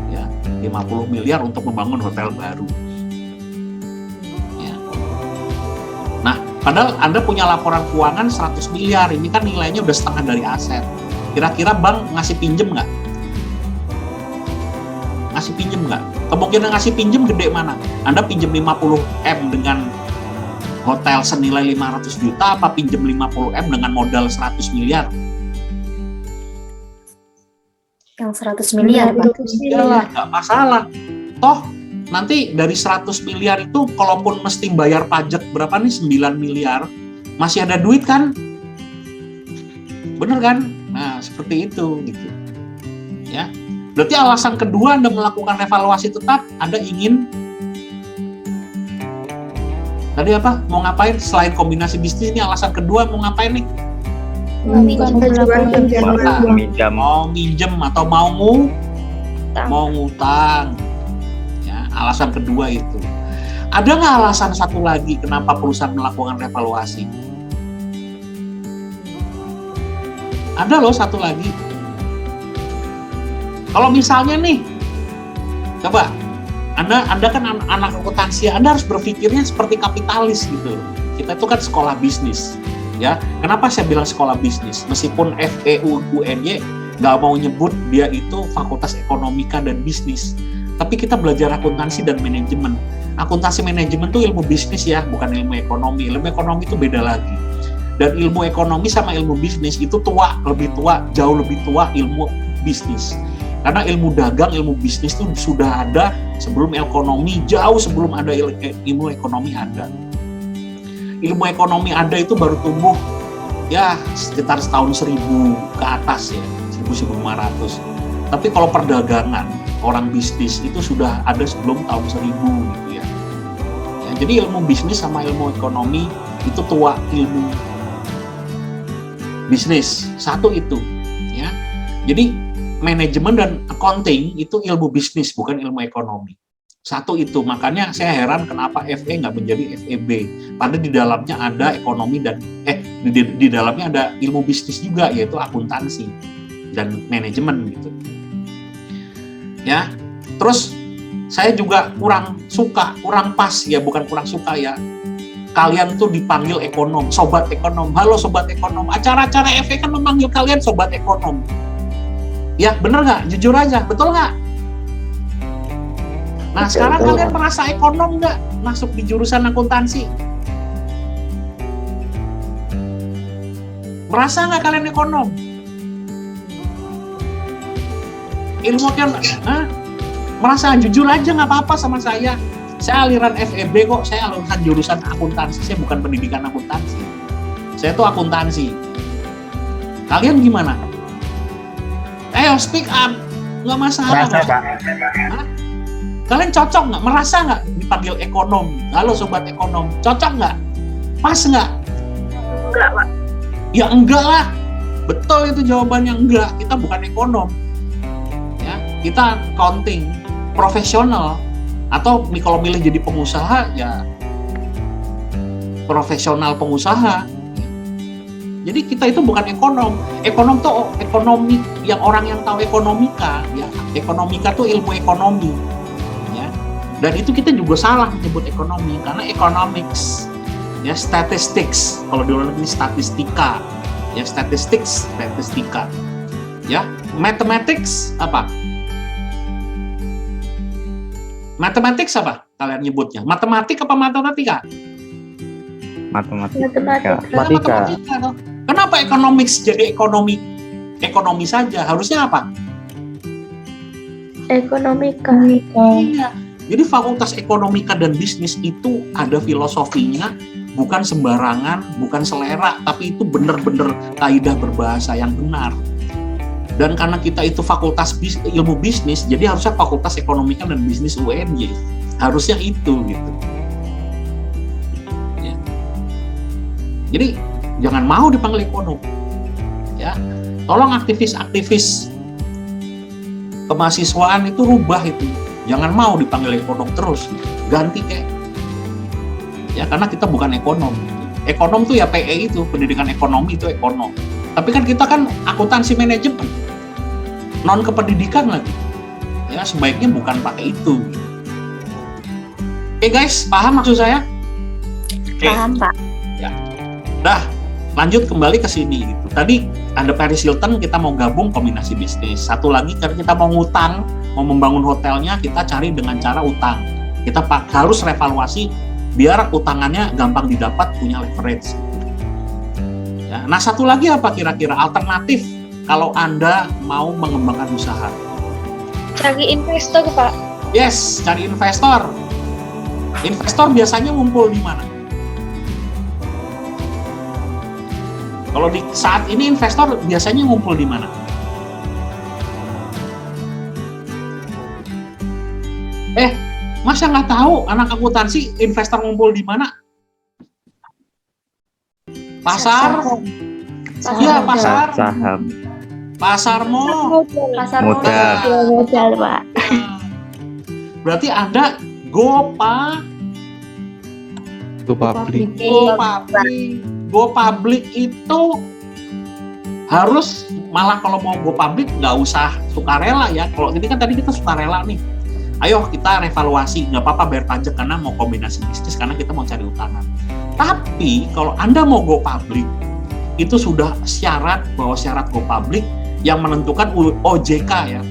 [SPEAKER 1] Ya, 50 miliar untuk membangun hotel baru. Ya. Nah, padahal Anda punya laporan keuangan 100 miliar, ini kan nilainya udah setengah dari aset. Kira-kira bank ngasih pinjem nggak? Ngasih pinjem nggak? Kemungkinan ngasih pinjem gede mana? Anda pinjem 50 M dengan hotel senilai 500 juta apa pinjem 50 M dengan modal 100 miliar?
[SPEAKER 3] Yang 100 miliar, Pak.
[SPEAKER 1] Iyalah, nggak masalah. Toh, nanti dari 100 miliar itu, kalaupun mesti bayar pajak berapa nih, 9 miliar, masih ada duit kan? Bener kan? Nah, seperti itu. Gitu. Ya. Berarti alasan kedua Anda melakukan evaluasi tetap, Anda ingin tadi apa? Mau ngapain? Selain kombinasi bisnis, ini alasan kedua mau ngapain nih? Mau minjem atau mau ngutang. Ya, alasan kedua itu. Ada nggak alasan satu lagi kenapa perusahaan melakukan revaluasi? Ada loh satu lagi. Kalau misalnya nih, coba Anda kan anak akuntansi, Anda harus berpikirnya seperti kapitalis gitu. Kita itu kan sekolah bisnis. Ya, kenapa saya bilang sekolah bisnis? Meskipun FEUNY nggak mau nyebut dia itu fakultas ekonomika dan bisnis, tapi kita belajar akuntansi dan manajemen. Akuntansi manajemen itu ilmu bisnis ya, bukan ilmu ekonomi. Ilmu ekonomi itu beda lagi. Dan ilmu ekonomi sama ilmu bisnis itu jauh lebih tua ilmu bisnis. Karena ilmu dagang, ilmu bisnis itu sudah ada sebelum ekonomi, jauh sebelum ada ilmu ekonomi ada. Ilmu ekonomi ada itu baru tumbuh ya sekitar tahun 1000 ke atas ya, 1500. Tapi kalau perdagangan, orang bisnis itu sudah ada sebelum tahun 1000 gitu ya. Jadi ilmu bisnis sama ilmu ekonomi itu tua ilmu bisnis. Satu itu ya. Jadi manajemen dan accounting itu ilmu bisnis, bukan ilmu ekonomi. Satu itu, makanya saya heran kenapa FE nggak menjadi FEB. Padahal di dalamnya ada ekonomi dan di dalamnya ada ilmu bisnis juga, yaitu akuntansi dan manajemen gitu. Ya, terus saya juga kurang pas ya, bukan kurang suka ya. Kalian tuh dipanggil ekonom, sobat ekonom. Halo sobat ekonom. Acara-acara FE kan memanggil kalian sobat ekonom. Ya, bener nggak? Jujur aja, betul nggak? Nah, sekarang kalian merasa ekonom nggak masuk di jurusan akuntansi? Merasa nggak kalian ekonom? Ilmu kan? Merasa jujur aja nggak apa-apa sama saya. Saya aliran FEB kok, saya aliran jurusan akuntansi, saya bukan pendidikan akuntansi. Saya tuh akuntansi. Kalian gimana? Ayo speak up, nggak masalah.
[SPEAKER 7] Merasa, Pak.
[SPEAKER 1] Kalian cocok nggak? Merasa nggak dipanggil ekonom? Halo sobat ekonom, cocok nggak? Pas nggak?
[SPEAKER 2] Enggak, Pak.
[SPEAKER 1] Ya enggak lah. Betul itu jawabannya, enggak. Kita bukan ekonom. Ya, kita accounting, profesional. Atau kalau milih jadi pengusaha, ya profesional pengusaha. Jadi kita itu bukan ekonom. Ekonom tuh ekonomi, yang orang yang tahu ekonomika, ya. Ekonomika tuh ilmu ekonomi, ya. Dan itu kita juga salah menyebut ekonomi karena economics, ya, statistics. Kalau di luar negeri statistika, ya, statistika, ya. Mathematics apa? Mathematics apa kalian nyebutnya? Matematik apa matematika?
[SPEAKER 5] Matematika.
[SPEAKER 1] Matematika toh. Kenapa economics jadi ekonomi saja? Harusnya apa?
[SPEAKER 2] Ekonomika.
[SPEAKER 1] Iya. Jadi fakultas ekonomika dan bisnis itu ada filosofinya, bukan sembarangan, bukan selera, tapi itu benar-benar kaidah berbahasa yang benar. Dan karena kita itu fakultas ilmu bisnis, jadi harusnya fakultas ekonomika dan bisnis UNY. Harusnya itu gitu. Ya. Jadi jangan mau dipanggil ekonom. Ya. Tolong aktivis-aktivis kemahasiswaan itu rubah itu. Jangan mau dipanggil ekonom terus, ganti kayak. Ya, karena kita bukan ekonom. Ekonom tuh ya PE itu, pendidikan ekonomi itu ekonom. Tapi kan kita kan akuntansi manajemen, non kependidikan lagi. Ya, sebaiknya bukan pakai itu. Oke guys, paham maksud saya? Oke.
[SPEAKER 3] Paham, Pak.
[SPEAKER 1] Dah, lanjut kembali ke sini gitu. Tadi ada Paris Hilton, kita mau gabung kombinasi bisnis. Satu lagi karena kita mau ngutang, mau membangun hotelnya, kita cari dengan cara utang. Kita harus revaluasi biar utangannya gampang didapat, punya leverage. Ya, nah satu lagi apa kira-kira alternatif kalau Anda mau mengembangkan usaha?
[SPEAKER 4] Cari investor, Pak.
[SPEAKER 1] Yes, cari investor. Investor biasanya ngumpul di mana? Kalau di saat ini investor biasanya ngumpul di mana? Masa nggak tahu anak akuntansi investor ngumpul di mana? Pasar? Iya, pasar.
[SPEAKER 5] Saham.
[SPEAKER 1] Pasar mall.
[SPEAKER 3] Pasar
[SPEAKER 5] Modal.
[SPEAKER 2] Modal, Pak.
[SPEAKER 1] Berarti Anda GoPublic. GoPublic itu harus, malah kalau mau GoPublic nggak usah sukarela ya. Kalau ini kan tadi kita sukarela nih. Ayo kita revaluasi, nggak apa-apa bayar pajak karena mau kombinasi bisnis, karena kita mau cari utangan. Tapi kalau Anda mau GoPublic, itu sudah syarat, bahwa syarat GoPublic yang menentukan OJK ya,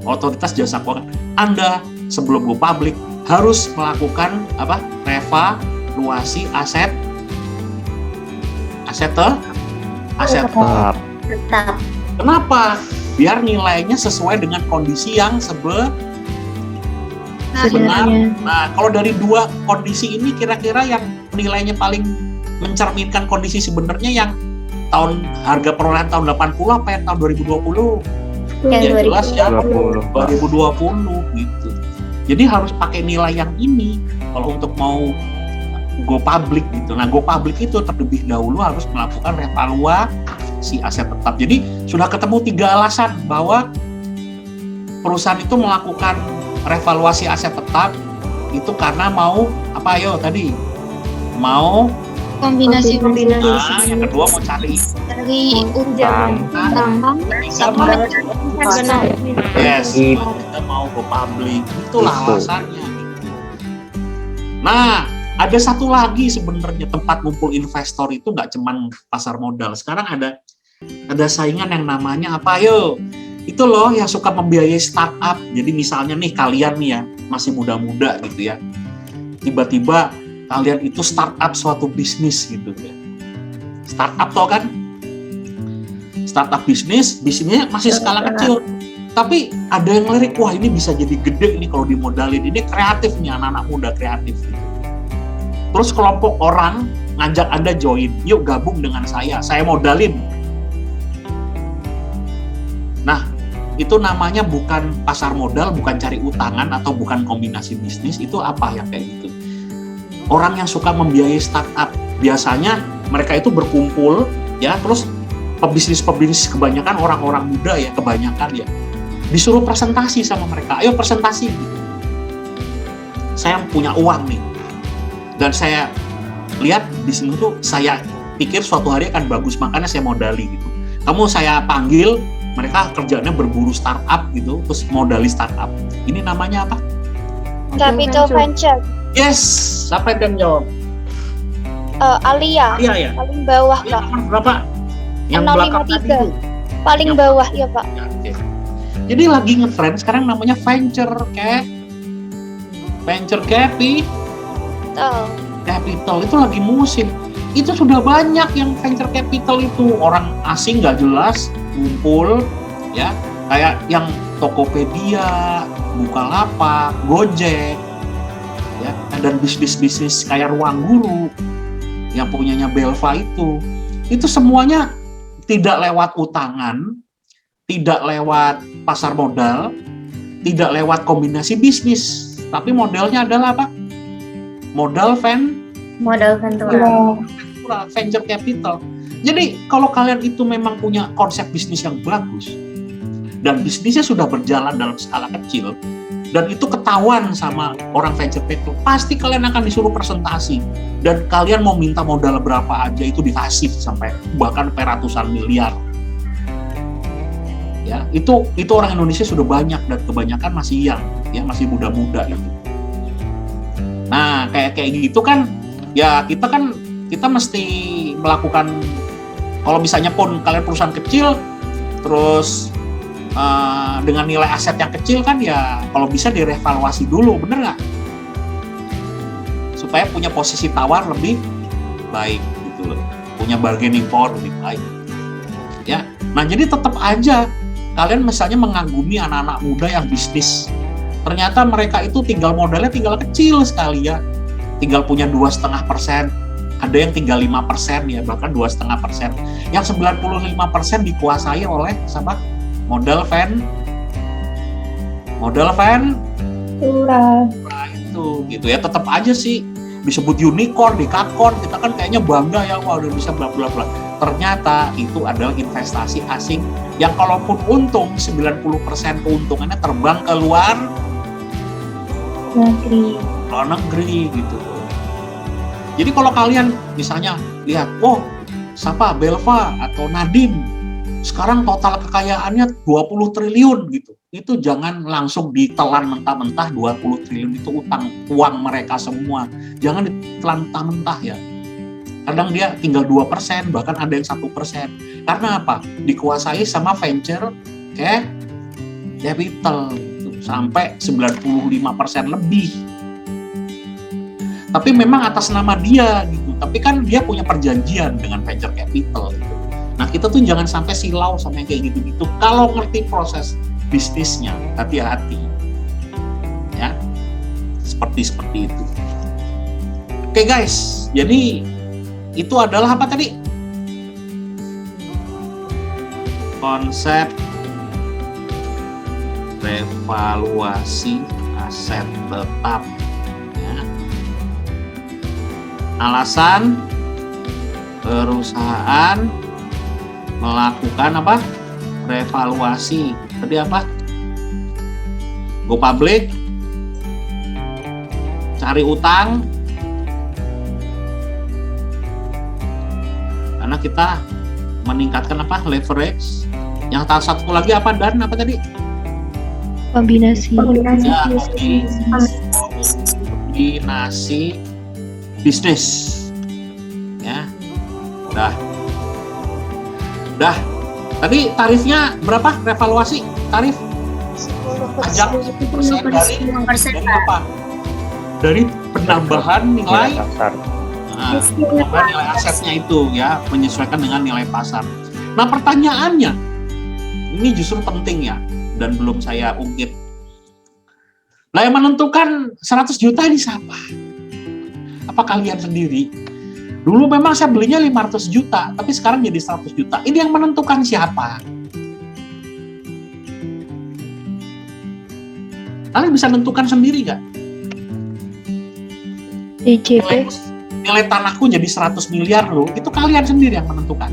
[SPEAKER 1] Otoritas Jasa Keuangan. Anda sebelum GoPublic harus melakukan apa? Revaluasi aset
[SPEAKER 5] Tetap.
[SPEAKER 3] tetap.
[SPEAKER 1] Kenapa? Biar nilainya sesuai dengan kondisi yang sebenarnya. Nah, kalau dari dua kondisi ini kira-kira yang nilainya paling mencerminkan kondisi sebenarnya yang harga perolehan tahun 80 apa yang tahun 2020?
[SPEAKER 3] Yang
[SPEAKER 1] Ya jelas ya
[SPEAKER 5] 20.
[SPEAKER 1] 2020 gitu. Jadi harus pakai nilai yang ini kalau untuk mau GoPublic gitu. Nah, GoPublic itu terlebih dahulu harus melakukan revaluasi aset tetap. Jadi sudah ketemu 3 alasan bahwa perusahaan itu melakukan revaluasi aset tetap itu karena mau apa? Ayo tadi mau
[SPEAKER 4] Kombinasi
[SPEAKER 1] nah, yang kedua mau cari
[SPEAKER 4] utang sama
[SPEAKER 1] yes, kita mau GoPublic, itulah alasannya gitu. Nah, ada satu lagi sebenarnya tempat ngumpul investor itu nggak cuman pasar modal. Sekarang ada saingan yang namanya apa? Ayo, itu loh yang suka membiayai startup. Jadi misalnya nih kalian nih ya masih muda-muda gitu ya, tiba-tiba kalian itu startup suatu bisnis gitu ya. Startup tau kan? Startup bisnisnya masih skala kecil. Tapi ada yang lirik, wah ini bisa jadi gede nih kalau dimodalin. Ini kreatif nih, anak-anak muda kreatif gitu. Terus kelompok orang ngajak Anda join, yuk gabung dengan saya modalin. Nah, itu namanya bukan pasar modal, bukan cari utangan atau bukan kombinasi bisnis. Itu apa yang kayak gitu? Orang yang suka membiayai startup, biasanya mereka itu berkumpul ya, terus pebisnis kebanyakan orang-orang muda ya, kebanyakan ya, disuruh presentasi sama mereka. Ayo presentasi. Saya punya uang nih. Dan saya lihat di sini tuh, saya pikir suatu hari akan bagus, makanya saya modali gitu. Kamu saya panggil, mereka kerjanya berburu startup gitu, terus modali startup. Ini namanya apa?
[SPEAKER 4] Capital Venture.
[SPEAKER 1] Yes, siapa yang jawab?
[SPEAKER 4] Alia.
[SPEAKER 1] Iya ya.
[SPEAKER 4] Paling bawah,
[SPEAKER 1] Yang
[SPEAKER 4] Pak.
[SPEAKER 1] nomor berapa? Yang belakang tadi
[SPEAKER 4] 053.
[SPEAKER 1] itu.
[SPEAKER 4] Paling
[SPEAKER 1] Yang-
[SPEAKER 4] bawah ya, Pak.
[SPEAKER 1] Ya, oke. Jadi lagi ngetrend sekarang namanya venture capital itu lagi musim. Itu sudah banyak yang venture capital itu, orang asing nggak jelas ngumpul ya, kayak yang Tokopedia, Bukalapak, Gojek ya, dan bisnis-bisnis kayak Ruang Guru yang punyanya Belva itu semuanya tidak lewat utangan, tidak lewat pasar modal, tidak lewat kombinasi bisnis, tapi modelnya adalah apa? Modal ventura, venture capital. Jadi kalau kalian itu memang punya konsep bisnis yang bagus dan bisnisnya sudah berjalan dalam skala kecil dan itu ketahuan sama orang venture capital, pasti kalian akan disuruh presentasi dan kalian mau minta modal berapa aja itu dikasih sampai bahkan ratusan miliar. Ya, itu orang Indonesia sudah banyak dan kebanyakan masih young, ya masih muda-muda itu. Nah, kayak gitu kan, ya kita mesti melakukan, kalau misalnya pun kalian perusahaan kecil, terus dengan nilai aset yang kecil kan ya, kalau bisa direvaluasi dulu, bener nggak? Supaya punya posisi tawar lebih baik gitu loh, punya bargaining power lebih baik. Ya, nah jadi tetap aja kalian misalnya mengagumi anak-anak muda yang bisnis. Ternyata mereka itu modalnya tinggal kecil sekali ya, tinggal punya 2,5%, ada yang tinggal 5% ya, bahkan 2,5%. Yang 95% dikuasai oleh siapa? Modal ventura itu gitu ya. Tetap aja sih disebut unicorn, dekakorn, kita kan kayaknya bangga ya, wah udah bisa bla bla bla. Ternyata itu adalah investasi asing yang kalaupun untung 90% keuntungannya terbang ke luar negeri gitu. Jadi kalau kalian misalnya lihat, oh siapa Belva atau Nadiem sekarang total kekayaannya 20 triliun gitu, itu jangan langsung ditelan mentah-mentah 20 triliun itu uang mereka semua. Jangan ditelan mentah-mentah ya. Kadang dia tinggal 2%, bahkan ada yang 1%. Karena apa? Dikuasai sama venture capital gitu, sampai 95% lebih. Tapi memang atas nama dia gitu. Tapi kan dia punya perjanjian dengan venture capital gitu. Nah, kita tuh jangan sampai silau sama yang kayak gitu-gitu. Kalau ngerti proses bisnisnya, hati-hati. Ya. Seperti itu. Oke guys, jadi itu adalah apa tadi? Konsep revaluasi aset tetap. Ya. Alasan perusahaan melakukan apa? Revaluasi. Tadi apa? Go public, cari utang, karena kita meningkatkan apa? Leverage. Yang satu lagi apa? Dan apa tadi?
[SPEAKER 2] Kombinasi.
[SPEAKER 1] Ya, kombinasi bisnis. Ya, Dah. Tadi tarifnya berapa? Revaluasi tarif?
[SPEAKER 4] 10%.
[SPEAKER 1] 10% dari apa? Dari penambahan nilai
[SPEAKER 6] pasar.
[SPEAKER 1] Nah, penambahan nilai asetnya itu ya, menyesuaikan dengan nilai pasar. Nah, pertanyaannya ini justru penting ya, dan belum saya ungkit. Nah, yang menentukan 100 juta ini siapa? Apa kalian sendiri? Dulu memang saya belinya 500 juta, tapi sekarang jadi 100 juta. Ini yang menentukan siapa? Kalian bisa nentukan sendiri nggak?
[SPEAKER 2] DJP.
[SPEAKER 1] Nilai tanahku jadi 100 miliar loh, itu kalian sendiri yang menentukan.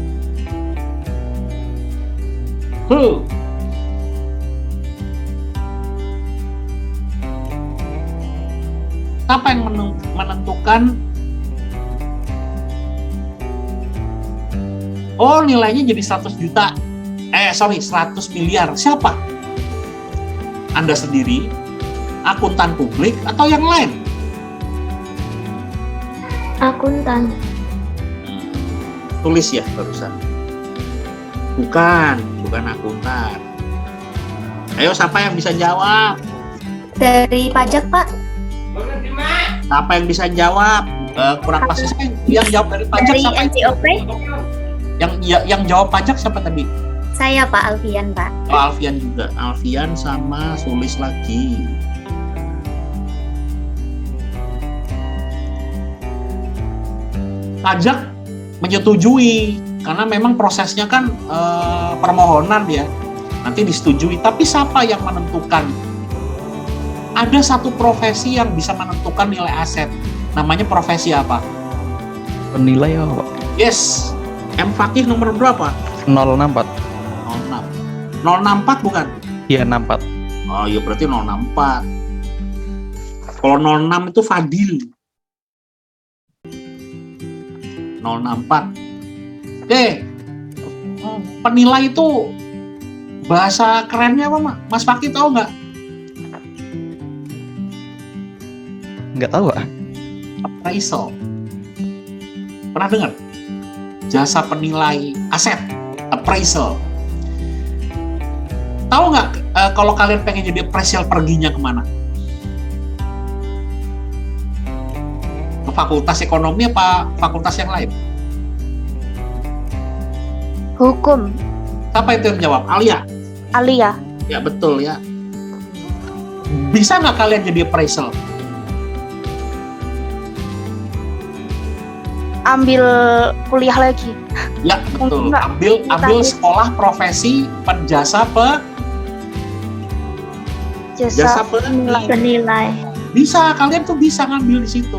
[SPEAKER 1] Siapa yang menentukan? Oh, nilainya jadi 100 juta. 100 miliar. Siapa? Anda sendiri, akuntan publik, atau yang lain?
[SPEAKER 3] Akuntan.
[SPEAKER 1] Tulis ya barusan. Bukan akuntan. Ayo, siapa yang bisa jawab?
[SPEAKER 3] Dari pajak, Pak.
[SPEAKER 1] Siapa yang bisa jawab? Kurang pasti saya yang jawab dari pajak
[SPEAKER 3] Dari
[SPEAKER 1] siapa?
[SPEAKER 3] NCOP.
[SPEAKER 1] Yang jawab pajak siapa tadi?
[SPEAKER 3] Saya, Pak Alfian, Pak.
[SPEAKER 1] Oh, Alfian juga. Alfian sama Sulis lagi. Pajak menyetujui karena memang prosesnya kan permohonan ya. Nanti disetujui. Tapi siapa yang menentukan? Ada satu profesi yang bisa menentukan nilai aset. Namanya profesi apa?
[SPEAKER 6] Penilai apa, Pak?
[SPEAKER 1] Yes. M Fakih nomor berapa?
[SPEAKER 6] 064.
[SPEAKER 1] 06. 064 bukan?
[SPEAKER 6] Iya, 64.
[SPEAKER 1] Oh iya, berarti 064. Kalau 06 itu Fadil. 064. Penilai itu bahasa kerennya apa, Mas Fakih tahu nggak?
[SPEAKER 6] Nggak tahu, Pak.
[SPEAKER 1] Appraisal. Pernah dengar? Jasa penilai aset, appraisal. Tahu nggak kalau kalian pengen jadi appraisal perginya kemana? Ke fakultas ekonomi apa fakultas yang lain?
[SPEAKER 4] Hukum.
[SPEAKER 1] Siapa itu yang jawab? Alia?
[SPEAKER 4] Alia.
[SPEAKER 1] Ya betul ya. Bisa nggak kalian jadi appraisal?
[SPEAKER 4] Ambil kuliah lagi.
[SPEAKER 1] Ya betul.
[SPEAKER 4] Enggak.
[SPEAKER 1] Ambil sekolah profesi penjasa jasa penilai.
[SPEAKER 2] Penilai.
[SPEAKER 1] Bisa, kalian tuh bisa ngambil di situ.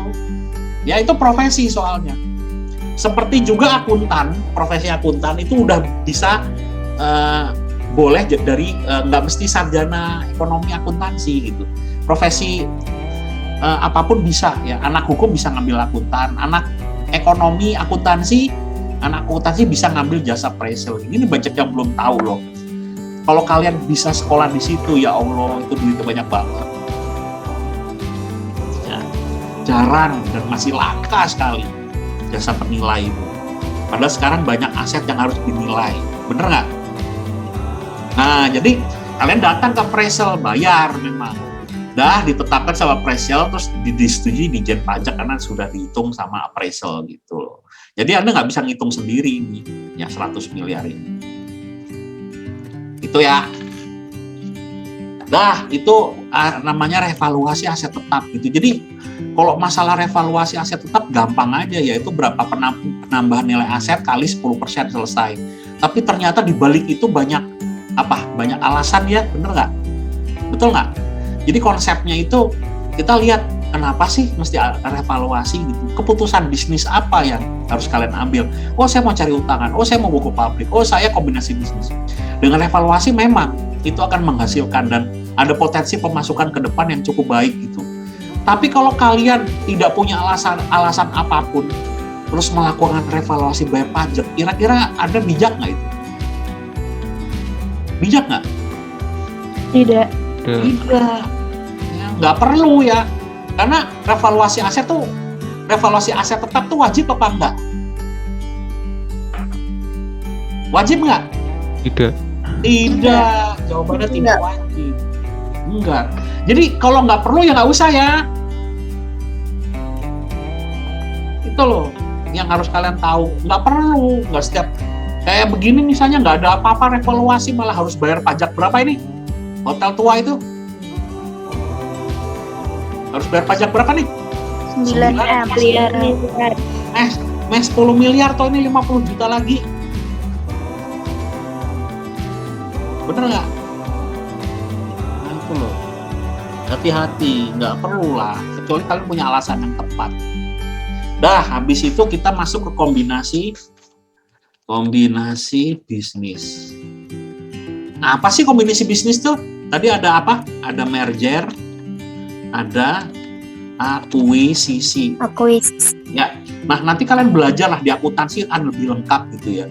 [SPEAKER 1] Ya itu profesi soalnya. Seperti juga akuntan, profesi akuntan itu udah bisa boleh dari nggak mesti sarjana ekonomi akuntansi gitu. Profesi apapun bisa ya. Anak hukum bisa ngambil akuntan, anak ekonomi akuntansi bisa ngambil jasa appraisal. Ini banyak yang belum tahu loh. Kalau kalian bisa sekolah di situ, ya Allah, itu duitnya banyak banget. Ya, jarang dan masih langka sekali jasa penilai itu. Padahal sekarang banyak aset yang harus dinilai, bener nggak? Nah, jadi kalian datang ke appraisal, bayar memang. Dah ditetapkan sama appraisal, terus disetujui di Jen Pajak karena sudah dihitung sama appraisal gitu loh. Jadi Anda nggak bisa ngitung sendiri ini, ya 100 miliar ini. Itu ya. Dah, itu namanya revaluasi aset tetap gitu. Jadi kalau masalah revaluasi aset tetap gampang aja, yaitu berapa penambahan nilai aset kali 10% selesai. Tapi ternyata di balik itu banyak alasan ya, bener nggak? Betul nggak? Jadi konsepnya itu kita lihat kenapa sih mesti revaluasi gitu. Keputusan bisnis apa yang harus kalian ambil? Oh, saya mau cari utangan. Oh, saya mau buku pabrik. Oh, saya kombinasi bisnis. Dengan revaluasi memang itu akan menghasilkan dan ada potensi pemasukan ke depan yang cukup baik gitu. Tapi kalau kalian tidak punya alasan apapun, terus melakukan revaluasi bayar pajak, kira-kira Anda bijak nggak itu? Bijak nggak?
[SPEAKER 2] Tidak.
[SPEAKER 1] Tidak. Ya, nggak perlu ya. Karena revaluasi aset tetap tuh wajib apa enggak? Wajib nggak?
[SPEAKER 6] Tidak.
[SPEAKER 1] Tidak. Jawabannya tidak wajib. Enggak. Jadi kalau nggak perlu ya nggak usah ya. Itu loh yang harus kalian tahu. Nggak perlu. Nggak setiap kayak begini misalnya nggak ada apa-apa revaluasi malah harus bayar pajak berapa ini? Hotel tua itu harus bayar pajak berapa nih?
[SPEAKER 4] 9M.
[SPEAKER 2] Miliar.
[SPEAKER 1] Mes 10 miliar toh ini 50 juta lagi. Bener nggak? Nah itu loh. hati-hati, nggak perlu lah, kecuali kalian punya alasan yang tepat. Dah, habis itu kita masuk ke kombinasi bisnis. Nah, apa sih kombinasi bisnis tuh? Tadi ada apa? Ada merger, ada akuisisi. Ya, nah nanti kalian belajar lah di akuntansi kan lebih lengkap gitu ya.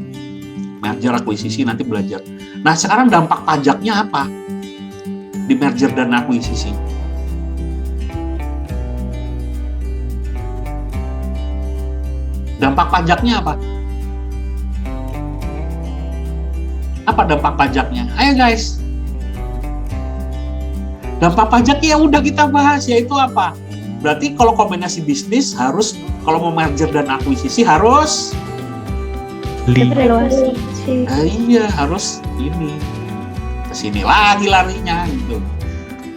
[SPEAKER 1] Merger, akuisisi nanti belajar. Nah, sekarang dampak pajaknya apa? Di merger dan akuisisi. Dampak pajaknya apa? Apa dampak pajaknya? Ayo guys. Dampak pajaknya udah kita bahas, yaitu apa? Berarti kalau kombinasi bisnis harus, kalau mau merger dan akuisisi harus
[SPEAKER 2] Evaluasi.
[SPEAKER 1] iya, harus ini. Kesini lagi larinya gitu.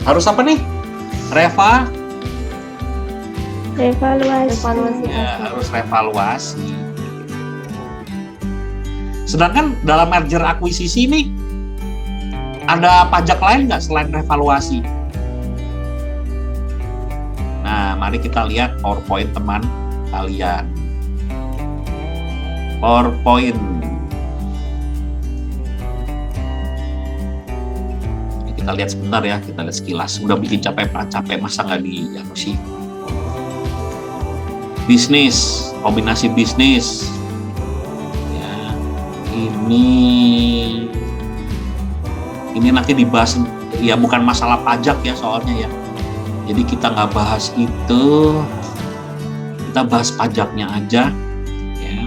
[SPEAKER 1] Harus apa nih?
[SPEAKER 2] Evaluasi.
[SPEAKER 1] Ya, harus revaluasi. Sedangkan dalam merger akuisisi ini ada pajak lain nggak selain revaluasi? Nah, mari kita lihat PowerPoint teman kalian. PowerPoint. Ini kita lihat sebentar ya, kita lihat sekilas. Udah bikin capek masa nggak di sih? Bisnis, kombinasi bisnis. Ya, ini nanti dibahas, ya bukan masalah pajak ya soalnya ya. Jadi kita nggak bahas itu, kita bahas pajaknya aja. Ya.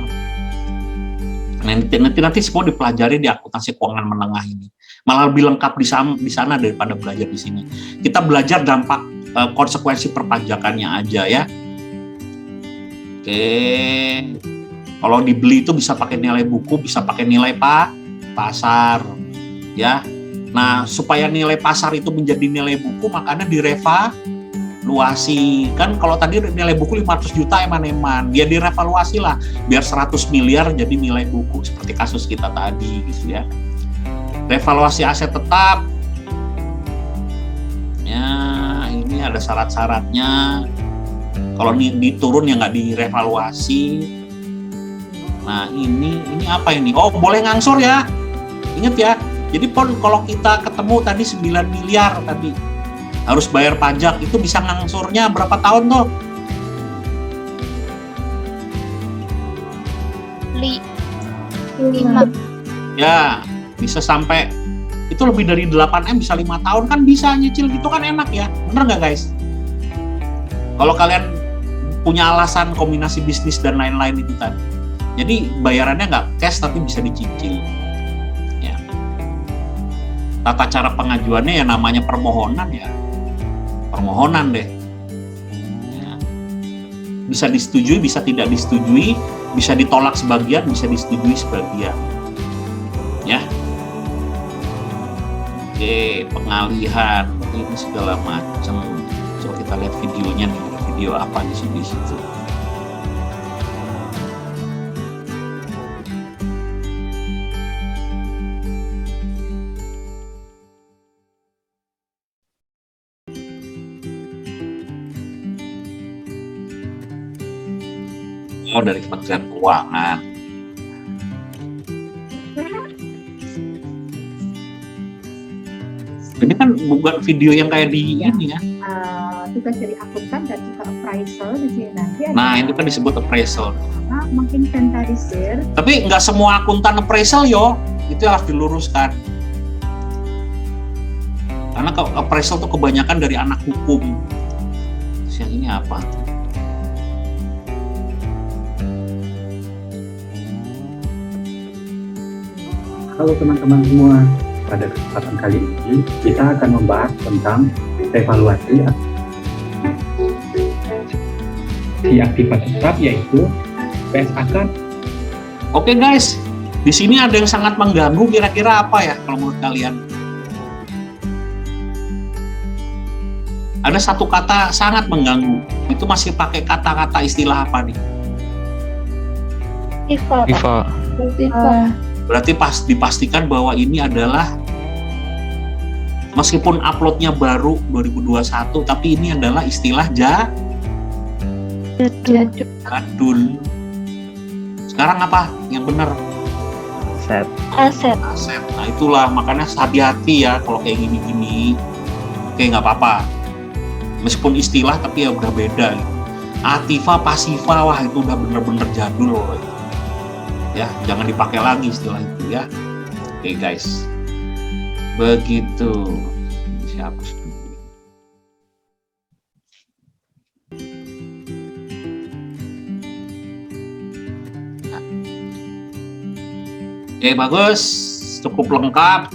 [SPEAKER 1] Nanti semua dipelajari di akuntansi keuangan menengah ini. Malah lebih lengkap di sana daripada belajar di sini. Kita belajar dampak konsekuensi perpajakannya aja ya. Oke, kalau dibeli itu bisa pakai nilai buku, bisa pakai nilai pasar, ya. Nah, supaya nilai pasar itu menjadi nilai buku, makanya direvaluasi. Kan kalau tadi nilai buku 500 juta eman-eman, ya direvaluasi lah, biar 100 miliar jadi nilai buku, seperti kasus kita tadi, gitu ya. Revaluasi aset tetap, ya ini ada syarat-syaratnya. Kalau diturun ya nggak direvaluasi. Nah ini apa ini? Oh, boleh ngangsur ya. Ingat ya. Jadi kalau kita ketemu tadi 9 miliar tadi harus bayar pajak, itu bisa ngangsurnya berapa tahun tuh?
[SPEAKER 4] 5.
[SPEAKER 1] Ya, bisa sampai itu lebih dari 8M, bisa 5 tahun kan, bisa nyicil gitu kan, enak ya. Bener nggak guys? Kalau kalian punya alasan kombinasi bisnis dan lain-lain itu tadi. Jadi bayarannya nggak cash tapi bisa dicicil. Ya. Tata cara pengajuannya ya namanya permohonan ya. Permohonan deh. Ya. Bisa disetujui, bisa tidak disetujui, bisa ditolak sebagian, bisa disetujui sebagian. Ya. Oke, pengalihan ini segala macam. Coba kita lihat videonya nih, video apa di situ. Oh, dari Kementerian Keuangan. Ini kan bukan video yang kayak di ini ya.
[SPEAKER 7] Tugas dari akuntan dan juga appraisal di sini nanti ada.
[SPEAKER 1] Nah, itu kan disebut appraisal.
[SPEAKER 7] Menginventarisir.
[SPEAKER 1] Tapi nggak semua akuntan appraisal yo, itu harus diluruskan. Karena appraisal tuh kebanyakan dari anak hukum. Terus yang ini apa?
[SPEAKER 8] Halo teman-teman semua, pada kesempatan kali ini kita akan membahas tentang evaluasi si aktivitas tetap, yaitu PSAK.
[SPEAKER 1] Oke guys, di sini ada yang sangat mengganggu, kira-kira apa ya kalau menurut kalian? Ada satu kata sangat mengganggu, itu masih pakai kata-kata istilah apa nih?
[SPEAKER 6] IVA.
[SPEAKER 1] Berarti dipastikan bahwa ini adalah Meskipun uploadnya baru 2021, tapi ini adalah istilah jadul. Sekarang apa yang benar?
[SPEAKER 6] Set.
[SPEAKER 2] Aset.
[SPEAKER 1] Aset. Nah itulah, makanya hati-hati ya kalau kayak gini-gini. Oke, nggak apa-apa. Meskipun istilah tapi ya udah beda gitu. Aktiva, pasiva, wah itu udah bener-bener jadul loh. Ya, jangan dipakai lagi istilah itu ya. Oke guys. Begitu. Siapa? Oke, bagus. Cukup lengkap.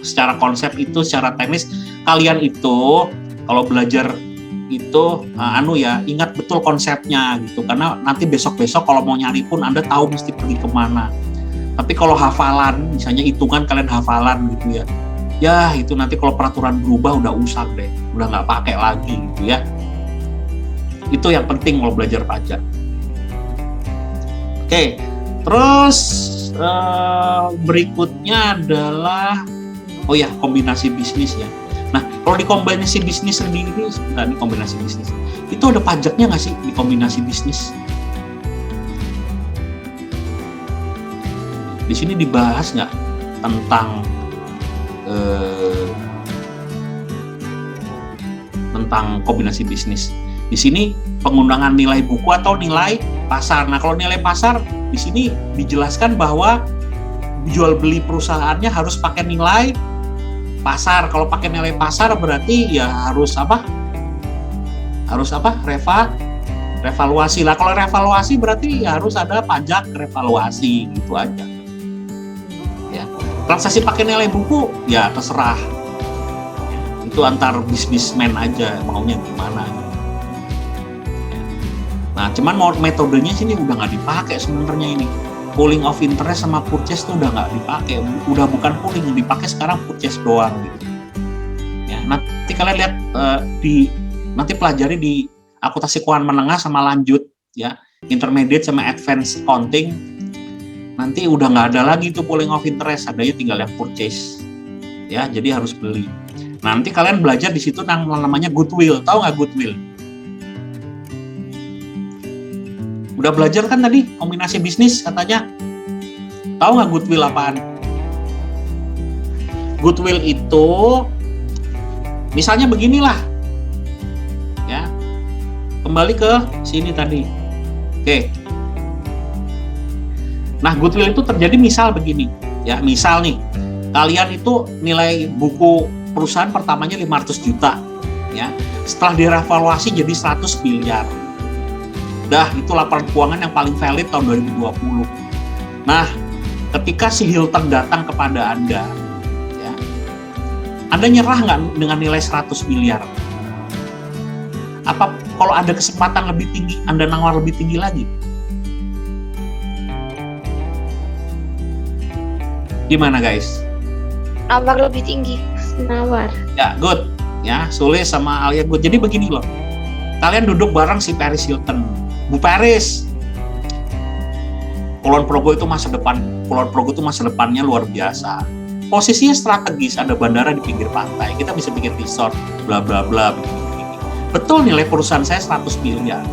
[SPEAKER 1] Secara konsep itu, secara teknis, kalian itu kalau belajar itu ingat betul konsepnya gitu, karena nanti besok-besok kalau mau nyari pun Anda tahu mesti pergi kemana. Tapi kalau hafalan, misalnya hitungan kalian hafalan gitu ya itu nanti kalau peraturan berubah udah usang deh, udah nggak pakai lagi gitu ya. Itu yang penting kalau belajar pajak. Oke, terus berikutnya adalah kombinasi bisnis ya. Nah, kalau di kombinasi bisnis sendiri, sebentar, ini kombinasi bisnis, itu ada pajaknya nggak sih di kombinasi bisnis? Di sini dibahas nggak tentang kombinasi bisnis? Di sini pengundangan nilai buku atau nilai pasar. Nah, kalau nilai pasar di sini dijelaskan bahwa jual beli perusahaannya harus pakai nilai pasar. Kalau pakai nilai pasar berarti ya harus apa? Revaluasi lah. Kalau revaluasi berarti ya harus ada pajak revaluasi gitu aja. Ya. Transaksi pakai nilai buku ya terserah. Itu antar bisnismen aja maunya gimana. Ya. Nah, cuman metodenya sini udah nggak dipakai sebenarnya ini. Pooling of interest sama purchase tuh udah nggak dipakai, udah bukan pooling, yang dipakai sekarang purchase doang gitu. Ya, nanti kalian lihat nanti pelajari di akuntansi keuangan menengah sama lanjut ya, intermediate sama advanced accounting. Nanti udah nggak ada lagi tuh pooling of interest, adanya tinggal yang purchase. Ya, jadi harus beli. Nanti kalian belajar di situ namanya goodwill, tahu nggak goodwill? Udah belajar kan tadi kombinasi bisnis katanya? Tahu nggak goodwill apaan? Goodwill itu misalnya beginilah, ya. Kembali ke sini tadi. Oke. Nah, goodwill itu terjadi misal begini, ya. Misal nih, kalian itu nilai buku perusahaan pertamanya 500 juta, ya. Setelah direvaluasi jadi 100 miliar. Itu laporan keuangan yang paling valid tahun 2020. Nah, ketika si Hilton datang kepada Anda, ya, Anda nyerah nggak dengan nilai 100 miliar? Apa kalau ada kesempatan lebih tinggi, Anda nawar lebih tinggi lagi? Gimana guys?
[SPEAKER 4] Nawar lebih tinggi.
[SPEAKER 2] Nawar.
[SPEAKER 1] Ya, good. Ya, Sule sama Alia good. Jadi begini loh. Kalian duduk bareng si Paris Hilton. Bu Paris, Kulon Progo itu masa depannya luar biasa. Posisinya strategis, ada bandara di pinggir pantai, kita bisa bikin resort, bla bla bla, begini. Betul nilai perusahaan saya 100 miliar.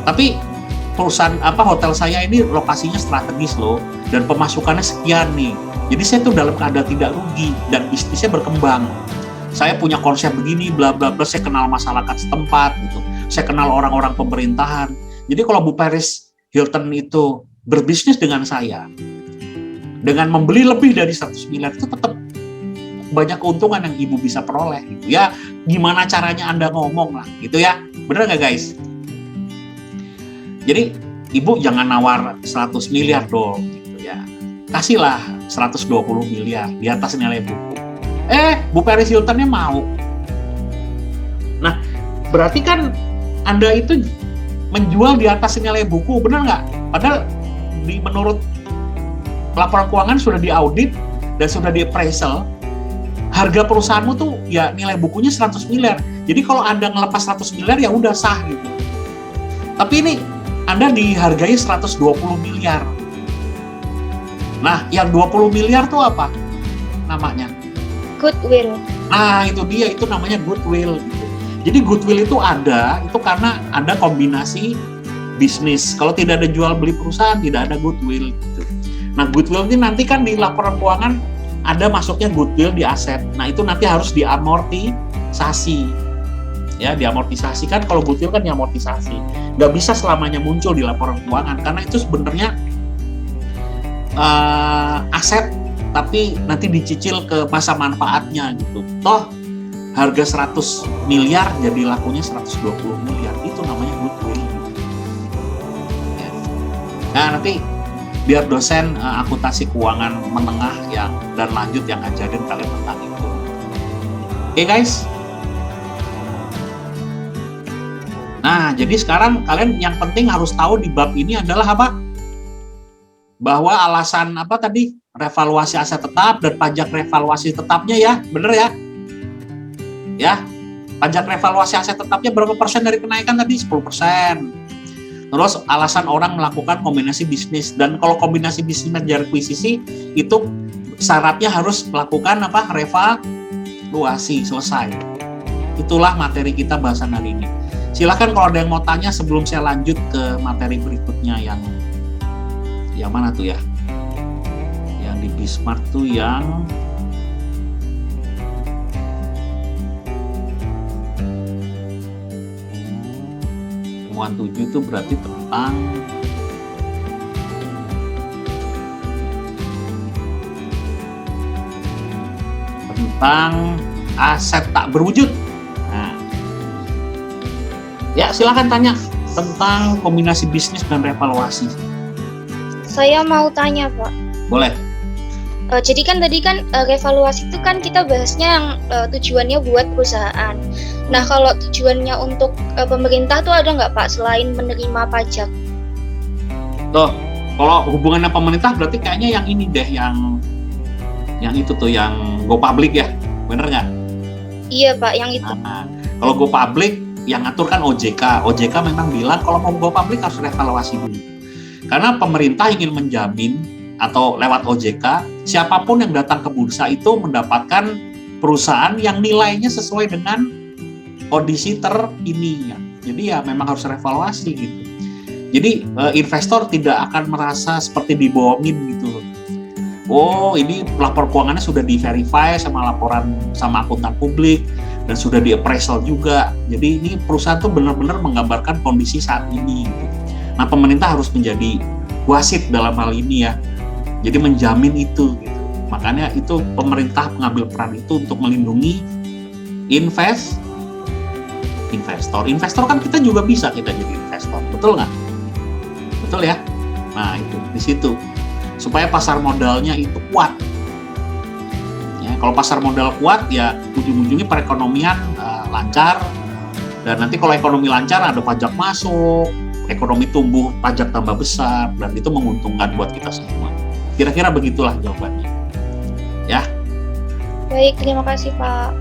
[SPEAKER 1] Tapi perusahaan hotel saya ini lokasinya strategis loh, dan pemasukannya sekian nih. Jadi saya tuh dalam keadaan tidak rugi dan bisnisnya berkembang. Saya punya konsep begini, bla bla bla. Saya kenal masyarakat setempat gitu. Saya kenal orang-orang pemerintahan. Jadi kalau Bu Paris Hilton itu berbisnis dengan saya, dengan membeli lebih dari 100 miliar itu tetap banyak keuntungan yang Ibu bisa peroleh gitu ya. Gimana caranya Anda ngomong lah gitu ya. Bener nggak guys? Jadi Ibu jangan nawar 100 miliar dong gitu ya. Kasihlah 120 miliar di atas nilai buku. Bu Paris Hiltonnya mau. Nah, berarti kan Anda itu menjual di atas nilai buku, benar nggak? Padahal menurut laporan keuangan sudah diaudit dan sudah di appraisal, harga perusahaanmu tuh ya nilai bukunya 100 miliar. Jadi kalau Anda ngelepas 100 miliar ya udah sah gitu. Tapi ini Anda dihargai 120 miliar. Nah, yang 20 miliar tuh apa namanya?
[SPEAKER 4] Goodwill.
[SPEAKER 1] Nah, itu dia, itu namanya goodwill gitu. Jadi goodwill itu ada, itu karena ada kombinasi bisnis. Kalau tidak ada jual beli perusahaan, tidak ada goodwill gitu. Nah, goodwill ini nanti kan di laporan keuangan ada masuknya goodwill di aset. Nah, itu nanti harus diamortisasi. Ya, diamortisasi kan, kalau goodwill kan diamortisasi. Nggak bisa selamanya muncul di laporan keuangan karena itu sebenarnya aset tapi nanti dicicil ke masa manfaatnya gitu. Toh harga 100 miliar jadi lakunya 120 miliar. Itu namanya goodwill gitu. Ya. Nah, nanti biar dosen akuntansi keuangan menengah yang dan lanjut yang ngajarin kalian tentang itu. Oke guys. Nah, jadi sekarang kalian yang penting harus tahu di bab ini adalah apa? Bahwa alasan apa tadi? Revaluasi aset tetap dan pajak revaluasi tetapnya ya, bener ya? Ya, pajak revaluasi aset tetapnya berapa persen dari kenaikan tadi? 10%. Terus alasan orang melakukan kombinasi bisnis, dan kalau kombinasi bisnis dan akuisisi itu syaratnya harus melakukan apa? Revaluasi, selesai. Itulah materi kita bahasan hari ini. Silahkan kalau ada yang mau tanya sebelum saya lanjut ke materi berikutnya yang mana tuh ya? Yang di Bismart tuh yang temuan 7 itu berarti tentang aset tak berwujud. Nah, ya silakan tanya tentang kombinasi bisnis dan revaluasi.
[SPEAKER 4] Saya mau tanya, Pak.
[SPEAKER 1] Boleh.
[SPEAKER 4] Jadi kan tadi kan revaluasi itu kan kita bahasnya yang tujuannya buat perusahaan. Nah, kalau tujuannya untuk pemerintah tuh ada nggak, Pak, selain menerima pajak?
[SPEAKER 1] Tuh, kalau hubungannya pemerintah berarti kayaknya yang ini deh, yang itu tuh, yang go public ya, bener nggak?
[SPEAKER 4] Iya, Pak, yang itu.
[SPEAKER 1] Nah, kalau go public yang ngatur kan OJK. OJK memang bilang kalau mau go public harus revaluasi dulu. Karena pemerintah ingin menjamin atau lewat OJK, siapapun yang datang ke bursa itu mendapatkan perusahaan yang nilainya sesuai dengan kondisi terkini ya. Jadi ya memang harus revaluasi gitu. Jadi investor tidak akan merasa seperti dibohongin gitu. Oh, ini lapor keuangannya sudah di-verify sama laporan sama akuntan publik dan sudah di-appraisal juga. Jadi ini perusahaan tuh benar-benar menggambarkan kondisi saat ini gitu. Nah, pemerintah harus menjadi wasit dalam hal ini ya. Jadi menjamin itu gitu. Makanya itu pemerintah mengambil peran itu untuk melindungi investor. Investor kan kita juga bisa kita jadi investor, betul nggak? Betul ya? Nah itu di situ supaya pasar modalnya itu kuat. Ya, kalau pasar modal kuat ya ujung-ujungnya perekonomian lancar, dan nanti kalau ekonomi lancar ada pajak masuk, ekonomi tumbuh, pajak tambah besar, dan itu menguntungkan buat kita semua. Kira-kira begitulah jawabannya. Ya.
[SPEAKER 4] Baik, terima kasih, Pak.